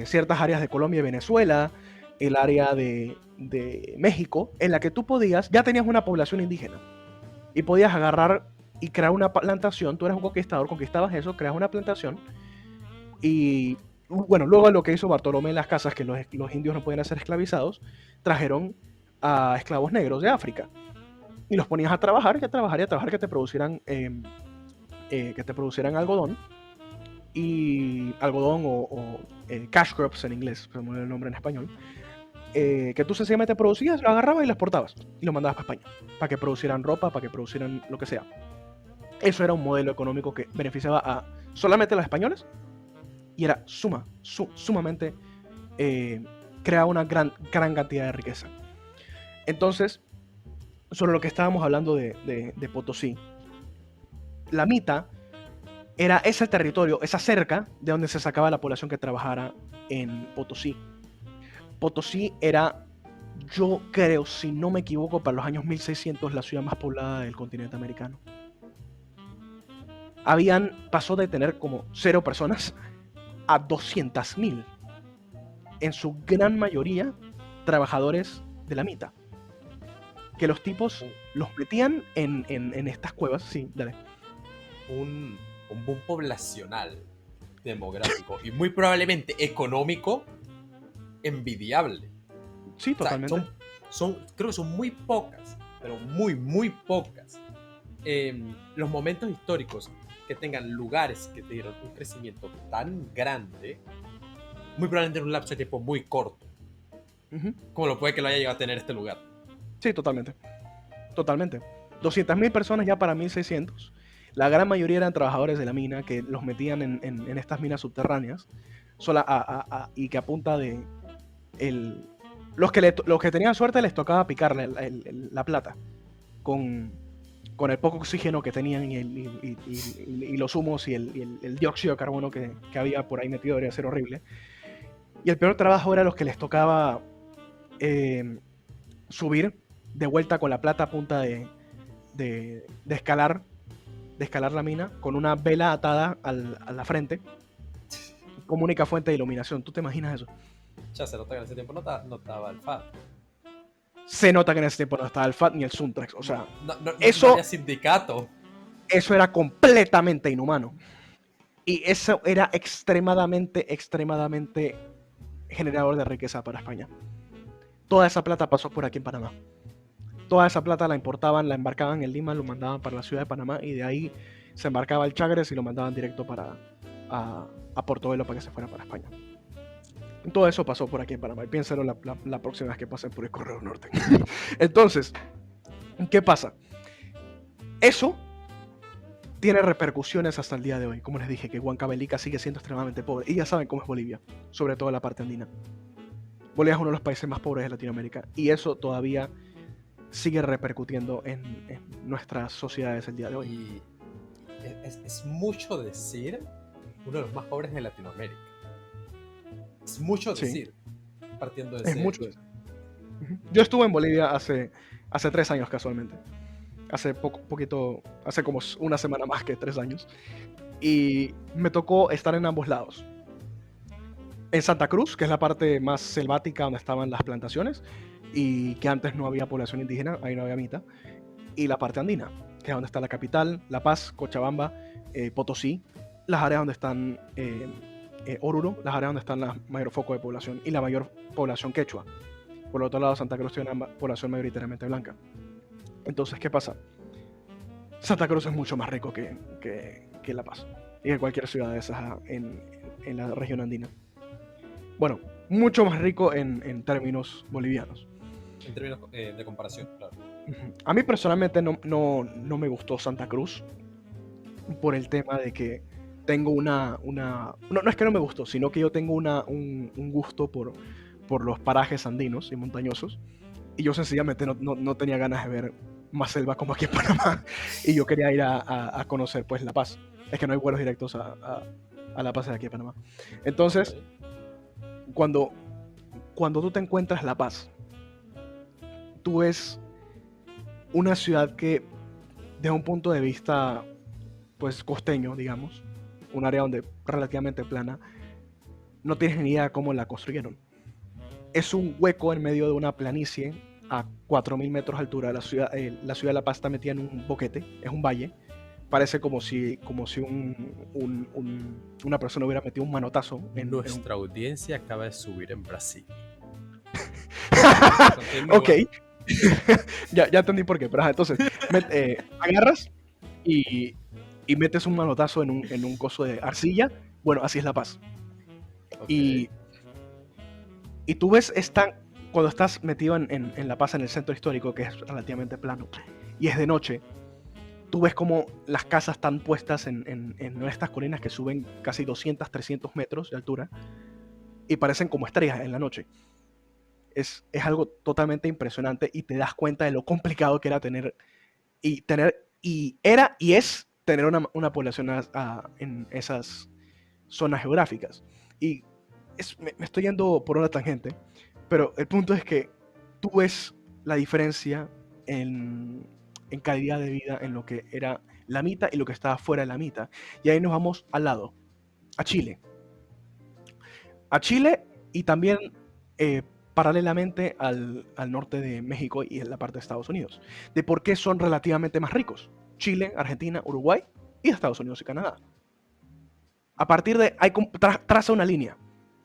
S1: ciertas áreas de Colombia y Venezuela, el área de México, en la que tú podías, ya tenías una población indígena y podías agarrar y crear una plantación. Tú eres un conquistador, conquistabas eso, creas una plantación y bueno, luego lo que hizo Bartolomé en las casas, que los indios no podían ser esclavizados, trajeron a esclavos negros de África y los ponías a trabajar y a trabajar y a trabajar que te producieran algodón y algodón o cash crops en inglés, se me olvidó el nombre en español, que tú sencillamente producías, lo agarrabas y lo exportabas y lo mandabas para España, para que producieran ropa, para que producieran lo que sea. Eso era un modelo económico que beneficiaba a solamente a los españoles y era sumamente creaba una gran cantidad de riqueza. Entonces, sobre lo que estábamos hablando de Potosí, la Mita era ese territorio, esa cerca de donde se sacaba la población que trabajara en Potosí. Potosí era, yo creo, si no me equivoco, para los años 1600 la ciudad más poblada del continente americano. Pasó de tener como 0 personas a 200.000. En su gran mayoría, trabajadores de la Mita. Que los tipos los metían en estas cuevas. Sí, dale.
S2: Un boom poblacional, demográfico y muy probablemente económico envidiable.
S1: Sí,
S2: O sea,
S1: totalmente.
S2: creo que son muy pocas, pero muy pocas, los momentos históricos que tengan lugares que dieron un crecimiento tan grande, muy probablemente en un lapso de tiempo muy corto,
S1: Ujú.
S2: como lo puede que lo haya llegado a tener este lugar.
S1: Sí, totalmente. Totalmente. 200.000 personas ya para 1600. La gran mayoría eran trabajadores de la mina que los metían en estas minas subterráneas y que a punta de... los que tenían suerte les tocaba picar la plata con, con el poco oxígeno que tenían y los humos y el dióxido de carbono que había por ahí metido, debería ser horrible. Y el peor trabajo era los que les tocaba subir de vuelta con la plata a punta de escalar la mina con una vela atada a la frente como única fuente de iluminación. ¿Tú te imaginas eso?
S2: Ya se nota que en ese tiempo no estaba el FAD.
S1: Se nota que en ese tiempo no estaba el FAT ni el Suntrax. O sea,
S2: No había sindicato.
S1: eso era completamente inhumano. Y eso era extremadamente generador de riqueza para España. Toda esa plata pasó por aquí en Panamá. Toda esa plata la importaban, la embarcaban en Lima, lo mandaban para la ciudad de Panamá y de ahí se embarcaba el Chagres y lo mandaban directo a Portobelo para que se fuera para España. Todo eso pasó por aquí en Panamá. Y piénsalo la próxima vez que pasen por el Correo Norte. Entonces, ¿qué pasa? Eso tiene repercusiones hasta el día de hoy. Como les dije, que Huancavelica sigue siendo extremadamente pobre. Y ya saben cómo es Bolivia, sobre todo la parte andina. Bolivia es uno de los países más pobres de Latinoamérica. Y eso todavía sigue repercutiendo en nuestras sociedades el día de hoy.
S2: Y es mucho decir uno de los más pobres de Latinoamérica. Es mucho decir, partiendo de
S1: Es
S2: ese
S1: mucho
S2: hecho.
S1: eso. Yo estuve en Bolivia hace 3 años casualmente. Hace como una semana más que 3 años. Y me tocó estar en ambos lados. En Santa Cruz, que es la parte más selvática donde estaban las plantaciones, y que antes no había población indígena, ahí no había mitad. Y la parte andina, que es donde está la capital, La Paz, Cochabamba, Potosí, las áreas donde están Oruro, las áreas donde están la mayor foco de población y la mayor población quechua. Por el otro lado, Santa Cruz tiene una población mayoritariamente blanca. Entonces, ¿qué pasa? Santa Cruz es mucho más rico que La Paz y que cualquier ciudad de esas en la región andina. Bueno, mucho más rico en términos bolivianos.
S2: En términos de comparación, claro.
S1: A mí personalmente no me gustó Santa Cruz por el tema de que tengo no es que no me gustó, sino que yo tengo un gusto por los parajes andinos y montañosos. Y yo sencillamente no tenía ganas de ver más selva como aquí en Panamá. Y yo quería ir a conocer pues La Paz. Es que no hay vuelos directos a La Paz de aquí a Panamá. Entonces,
S2: Ok.
S1: cuando tú te encuentras La Paz, tú ves una ciudad que, desde un punto de vista pues costeño, digamos, un área donde relativamente plana, no tienes ni idea cómo la construyeron. Es un hueco en medio de una planicie a 4.000 metros de altura. La ciudad de La Paz está metida en un boquete, es un valle. Parece como si una persona hubiera metido un manotazo en un...
S2: Nuestra audiencia acaba de subir en Brasil.
S1: Ok,
S2: Continúa.
S1: ya entendí por qué. Pero entonces, agarras y, y metes un manotazo en un coso de arcilla. Bueno, así es La Paz.
S2: Ok.
S1: Y, y tú ves, cuando estás metido en La Paz, en el centro histórico, que es relativamente plano, y es de noche, tú ves como las casas están puestas en estas colinas que suben casi 200, 300 metros de altura y parecen como estrellas en la noche. Es algo totalmente impresionante y te das cuenta de lo complicado que era y es tener una población en esas zonas geográficas. Y me estoy yendo por una tangente, pero el punto es que tú ves la diferencia en calidad de vida en lo que era la mitad y lo que estaba fuera de la mitad. Y ahí nos vamos al lado, a Chile. A Chile y también eh, paralelamente al norte de México y en la parte de Estados Unidos. De por qué son relativamente más ricos. Chile, Argentina, Uruguay y Estados Unidos y Canadá. A partir de, traza una línea,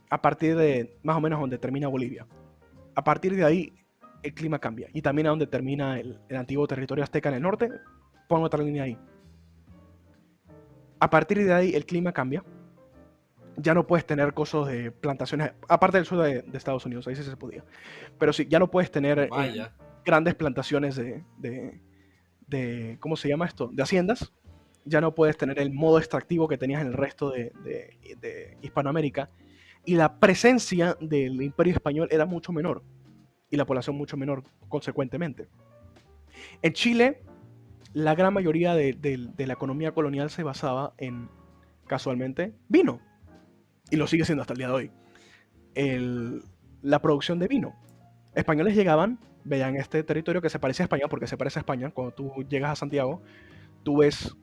S1: a partir de más o menos donde termina Bolivia. A partir de ahí el clima cambia. Y también a donde termina el antiguo territorio azteca en el norte, pon otra línea ahí. A partir de ahí el clima cambia. Ya no puedes tener cosas de plantaciones, aparte del sur de Estados Unidos, ahí sí se podía. Pero sí, ya no puedes tener
S2: Vaya.
S1: grandes plantaciones ¿cómo se llama esto? De haciendas. Ya no puedes tener el modo extractivo que tenías en el resto de Hispanoamérica. Y la presencia del imperio español era mucho menor. Y la población mucho menor, consecuentemente. En Chile, la gran mayoría de la economía colonial se basaba en, casualmente, vino. Y lo sigue siendo hasta el día de hoy. La producción de vino. Españoles llegaban, veían este territorio que se parece a España, porque se parece a España. Cuando tú llegas a Santiago, tú ves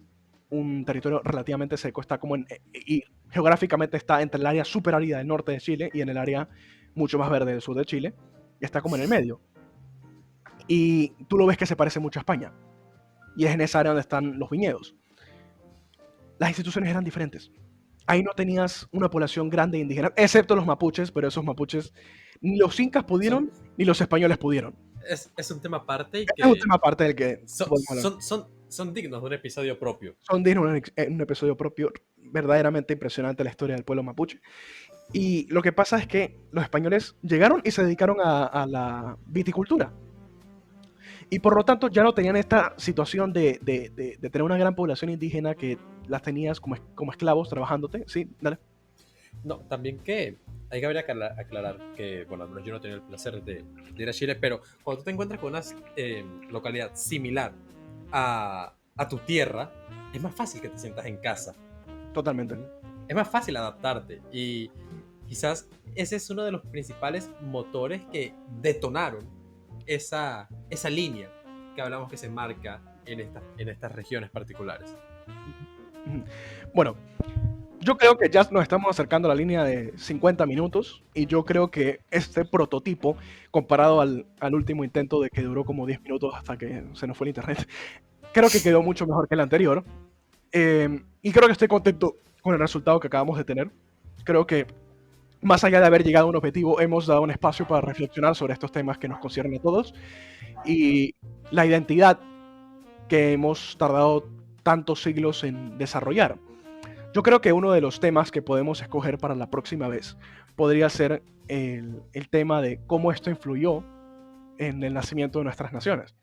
S1: un territorio relativamente seco, está como y geográficamente está entre el área super árida del norte de Chile y en el área mucho más verde del sur de Chile, y está como en el medio. Y tú lo ves que se parece mucho a España, y es en esa área donde están los viñedos. Las instituciones eran diferentes. Ahí no tenías una población grande de indígenas, excepto los mapuches, pero esos mapuches ni los incas
S2: Son,
S1: pudieron, ni los españoles pudieron.
S2: es un tema aparte y
S1: Es un
S2: que
S1: tema aparte del que
S2: son,
S1: podemos hablar.
S2: son dignos de un episodio propio.
S1: Son dignos de un episodio propio, verdaderamente impresionante la historia del pueblo mapuche. Y lo que pasa es que los españoles llegaron y se dedicaron a la viticultura. Y por lo tanto ya no tenían esta situación de tener una gran población indígena que las tenías como esclavos trabajándote. Sí, dale.
S2: No, también que hay que habría que aclarar que, bueno, al menos yo no he tenido el placer de ir a Chile, pero cuando tú te encuentras con una localidad similar a tu tierra, es más fácil que te sientas en casa.
S1: Totalmente.
S2: Es más fácil adaptarte y quizás ese es uno de los principales motores que detonaron esa línea que hablamos que se marca en estas regiones particulares.
S1: Bueno, yo creo que ya nos estamos acercando a la línea de 50 minutos y yo creo que este prototipo, comparado al último intento de que duró como 10 minutos hasta que se nos fue el internet, creo que quedó mucho mejor que el anterior. Y creo que estoy contento con el resultado que acabamos de tener. Creo que más allá de haber llegado a un objetivo, hemos dado un espacio para reflexionar sobre estos temas que nos conciernen a todos y la identidad que hemos tardado tantos siglos en desarrollar. Yo creo que uno de los temas que podemos escoger para la próxima vez podría ser el tema de cómo esto influyó en el nacimiento de nuestras naciones.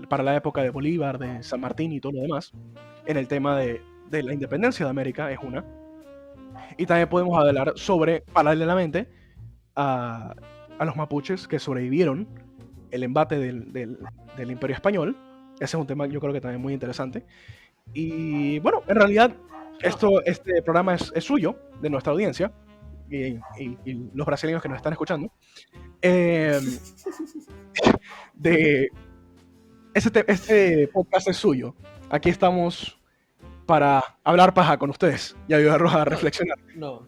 S1: Para la época de Bolívar, de San Martín y todo lo demás, en el tema de la independencia de América es una. Y también podemos hablar sobre, paralelamente, a, a los mapuches que sobrevivieron el embate del Imperio Español. Ese es un tema yo creo que también muy interesante. Y bueno, en realidad este programa es suyo, de nuestra audiencia, y los brasileños que nos están escuchando. Eh, este podcast es suyo. Aquí estamos para hablar paja con ustedes y ayudarlos a reflexionar.
S2: No,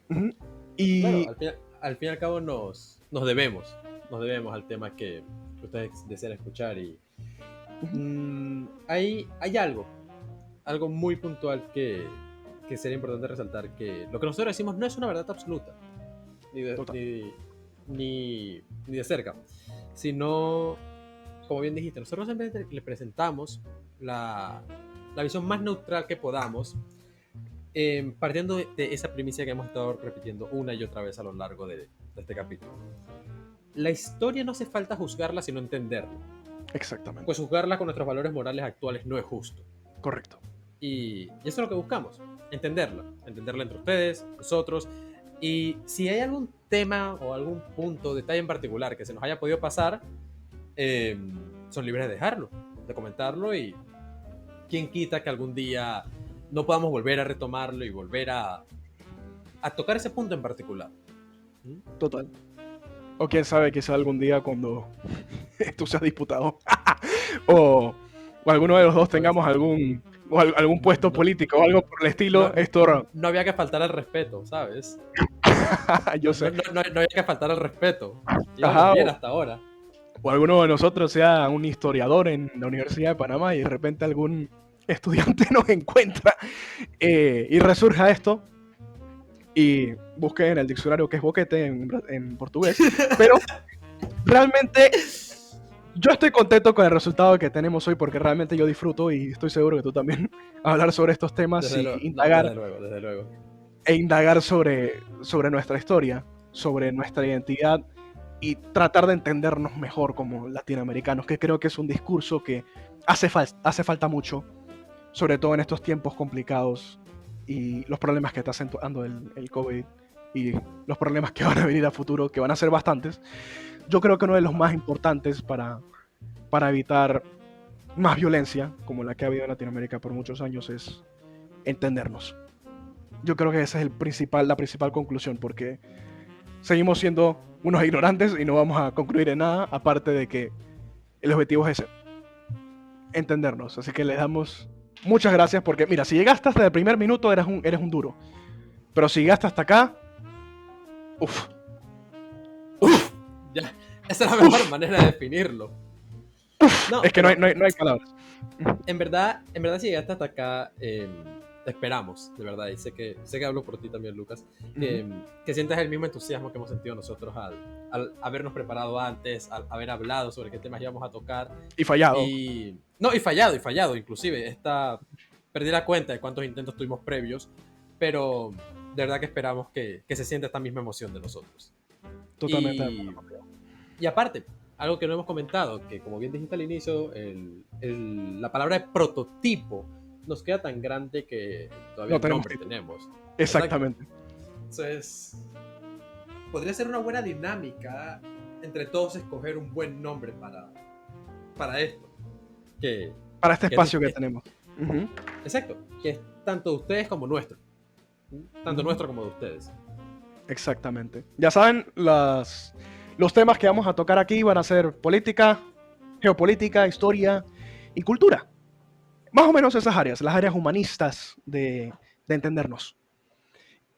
S1: Ujú. Y
S2: claro, al fin y al cabo nos debemos al tema que ustedes desean escuchar y hay algo muy puntual que sería importante resaltar, que lo que nosotros decimos no es una verdad absoluta, ni ni de cerca, sino, como bien dijiste, nosotros simplemente le presentamos la visión más neutral que podamos, partiendo de esa primicia que hemos estado repitiendo una y otra vez a lo largo de este capítulo. La historia no hace falta juzgarla, sino entenderla.
S1: exactamente.
S2: Pues juzgarla con nuestros valores morales actuales no es justo.
S1: Correcto.
S2: Y eso es lo que buscamos, entenderla entre ustedes, nosotros. Y si hay algún tema o algún punto, detalle en particular que se nos haya podido pasar, son libres de dejarlo, de comentarlo, y quién quita que algún día no podamos volver a retomarlo y volver a tocar ese punto en particular.
S1: Total. O quién sabe, quizá algún día cuando tú seas diputado o alguno de los dos tengamos algún puesto político o algo por el estilo.
S2: No había que faltar al respeto, ¿sabes?
S1: Yo sé.
S2: No había que faltar al respeto.
S1: Ajá,
S2: Íbamos bien hasta ahora.
S1: O alguno de nosotros sea un historiador en la Universidad de Panamá y de repente algún estudiante nos encuentra y resurja esto y busque en el diccionario qué es boquete en portugués. Pero realmente yo estoy contento con el resultado que tenemos hoy porque realmente yo disfruto, y estoy seguro que tú también, hablar sobre estos temas indagar,
S2: desde luego.
S1: E indagar sobre nuestra historia, sobre nuestra identidad y tratar de entendernos mejor como latinoamericanos, que creo que es un discurso que hace falta mucho, sobre todo en estos tiempos complicados y los problemas que está acentuando el COVID y los problemas que van a venir a futuro, que van a ser bastantes. Yo creo que uno de los más importantes para evitar más violencia, como la que ha habido en Latinoamérica por muchos años, es entendernos. Yo creo que esa es la principal conclusión, porque seguimos siendo unos ignorantes y no vamos a concluir en nada, aparte de que el objetivo es ese, entendernos. Así que les damos muchas gracias, porque mira, si llegaste hasta el primer minuto eres un duro, pero si llegaste hasta acá, uff.
S2: Ya, esa es la mejor manera de definirlo.
S1: No, es que no hay palabras.
S2: En verdad, si llegaste hasta acá, esperamos, de verdad, y sé que hablo por ti también, Lucas, que sientas el mismo entusiasmo que hemos sentido nosotros al habernos preparado antes, al haber hablado sobre qué temas íbamos a tocar.
S1: Y fallado.
S2: Y fallado, inclusive. Perdí la cuenta de cuántos intentos tuvimos previos, pero de verdad que esperamos que se sienta esta misma emoción de nosotros.
S1: Totalmente.
S2: Y aparte, algo que no hemos comentado, que como bien dijiste al inicio, la palabra de prototipo nos queda tan grande que todavía no nombre tenemos.
S1: Exactamente.
S2: Entonces, podría ser una buena dinámica entre todos escoger un buen nombre para esto.
S1: Para este espacio que tenemos.
S2: Exacto, que es tanto de ustedes como nuestro. Tanto nuestro como de ustedes.
S1: Exactamente. Ya saben, los temas que vamos a tocar aquí van a ser política, geopolítica, historia y cultura. Más o menos esas áreas, las áreas humanistas de entendernos.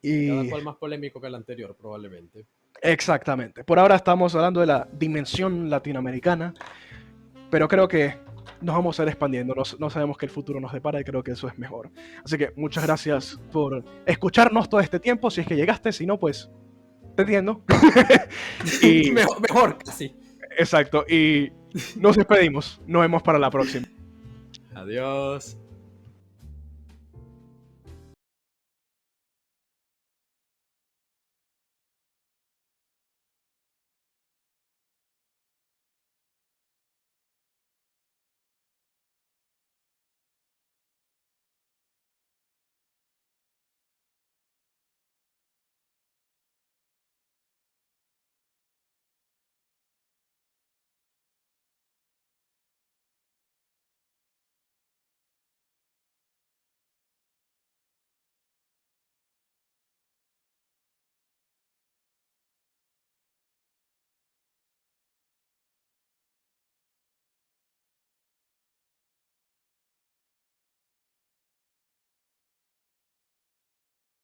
S1: Y
S2: cada cual más polémico que el anterior, probablemente.
S1: Exactamente. Por ahora estamos hablando de la dimensión latinoamericana, pero creo que nos vamos a ir expandiendo, no sabemos qué el futuro nos depara y creo que eso es mejor. Así que muchas gracias por escucharnos todo este tiempo, si es que llegaste, si no, pues te entiendo. Y
S2: Mejor, casi.
S1: exacto, y nos despedimos, nos vemos para la próxima.
S2: Adiós.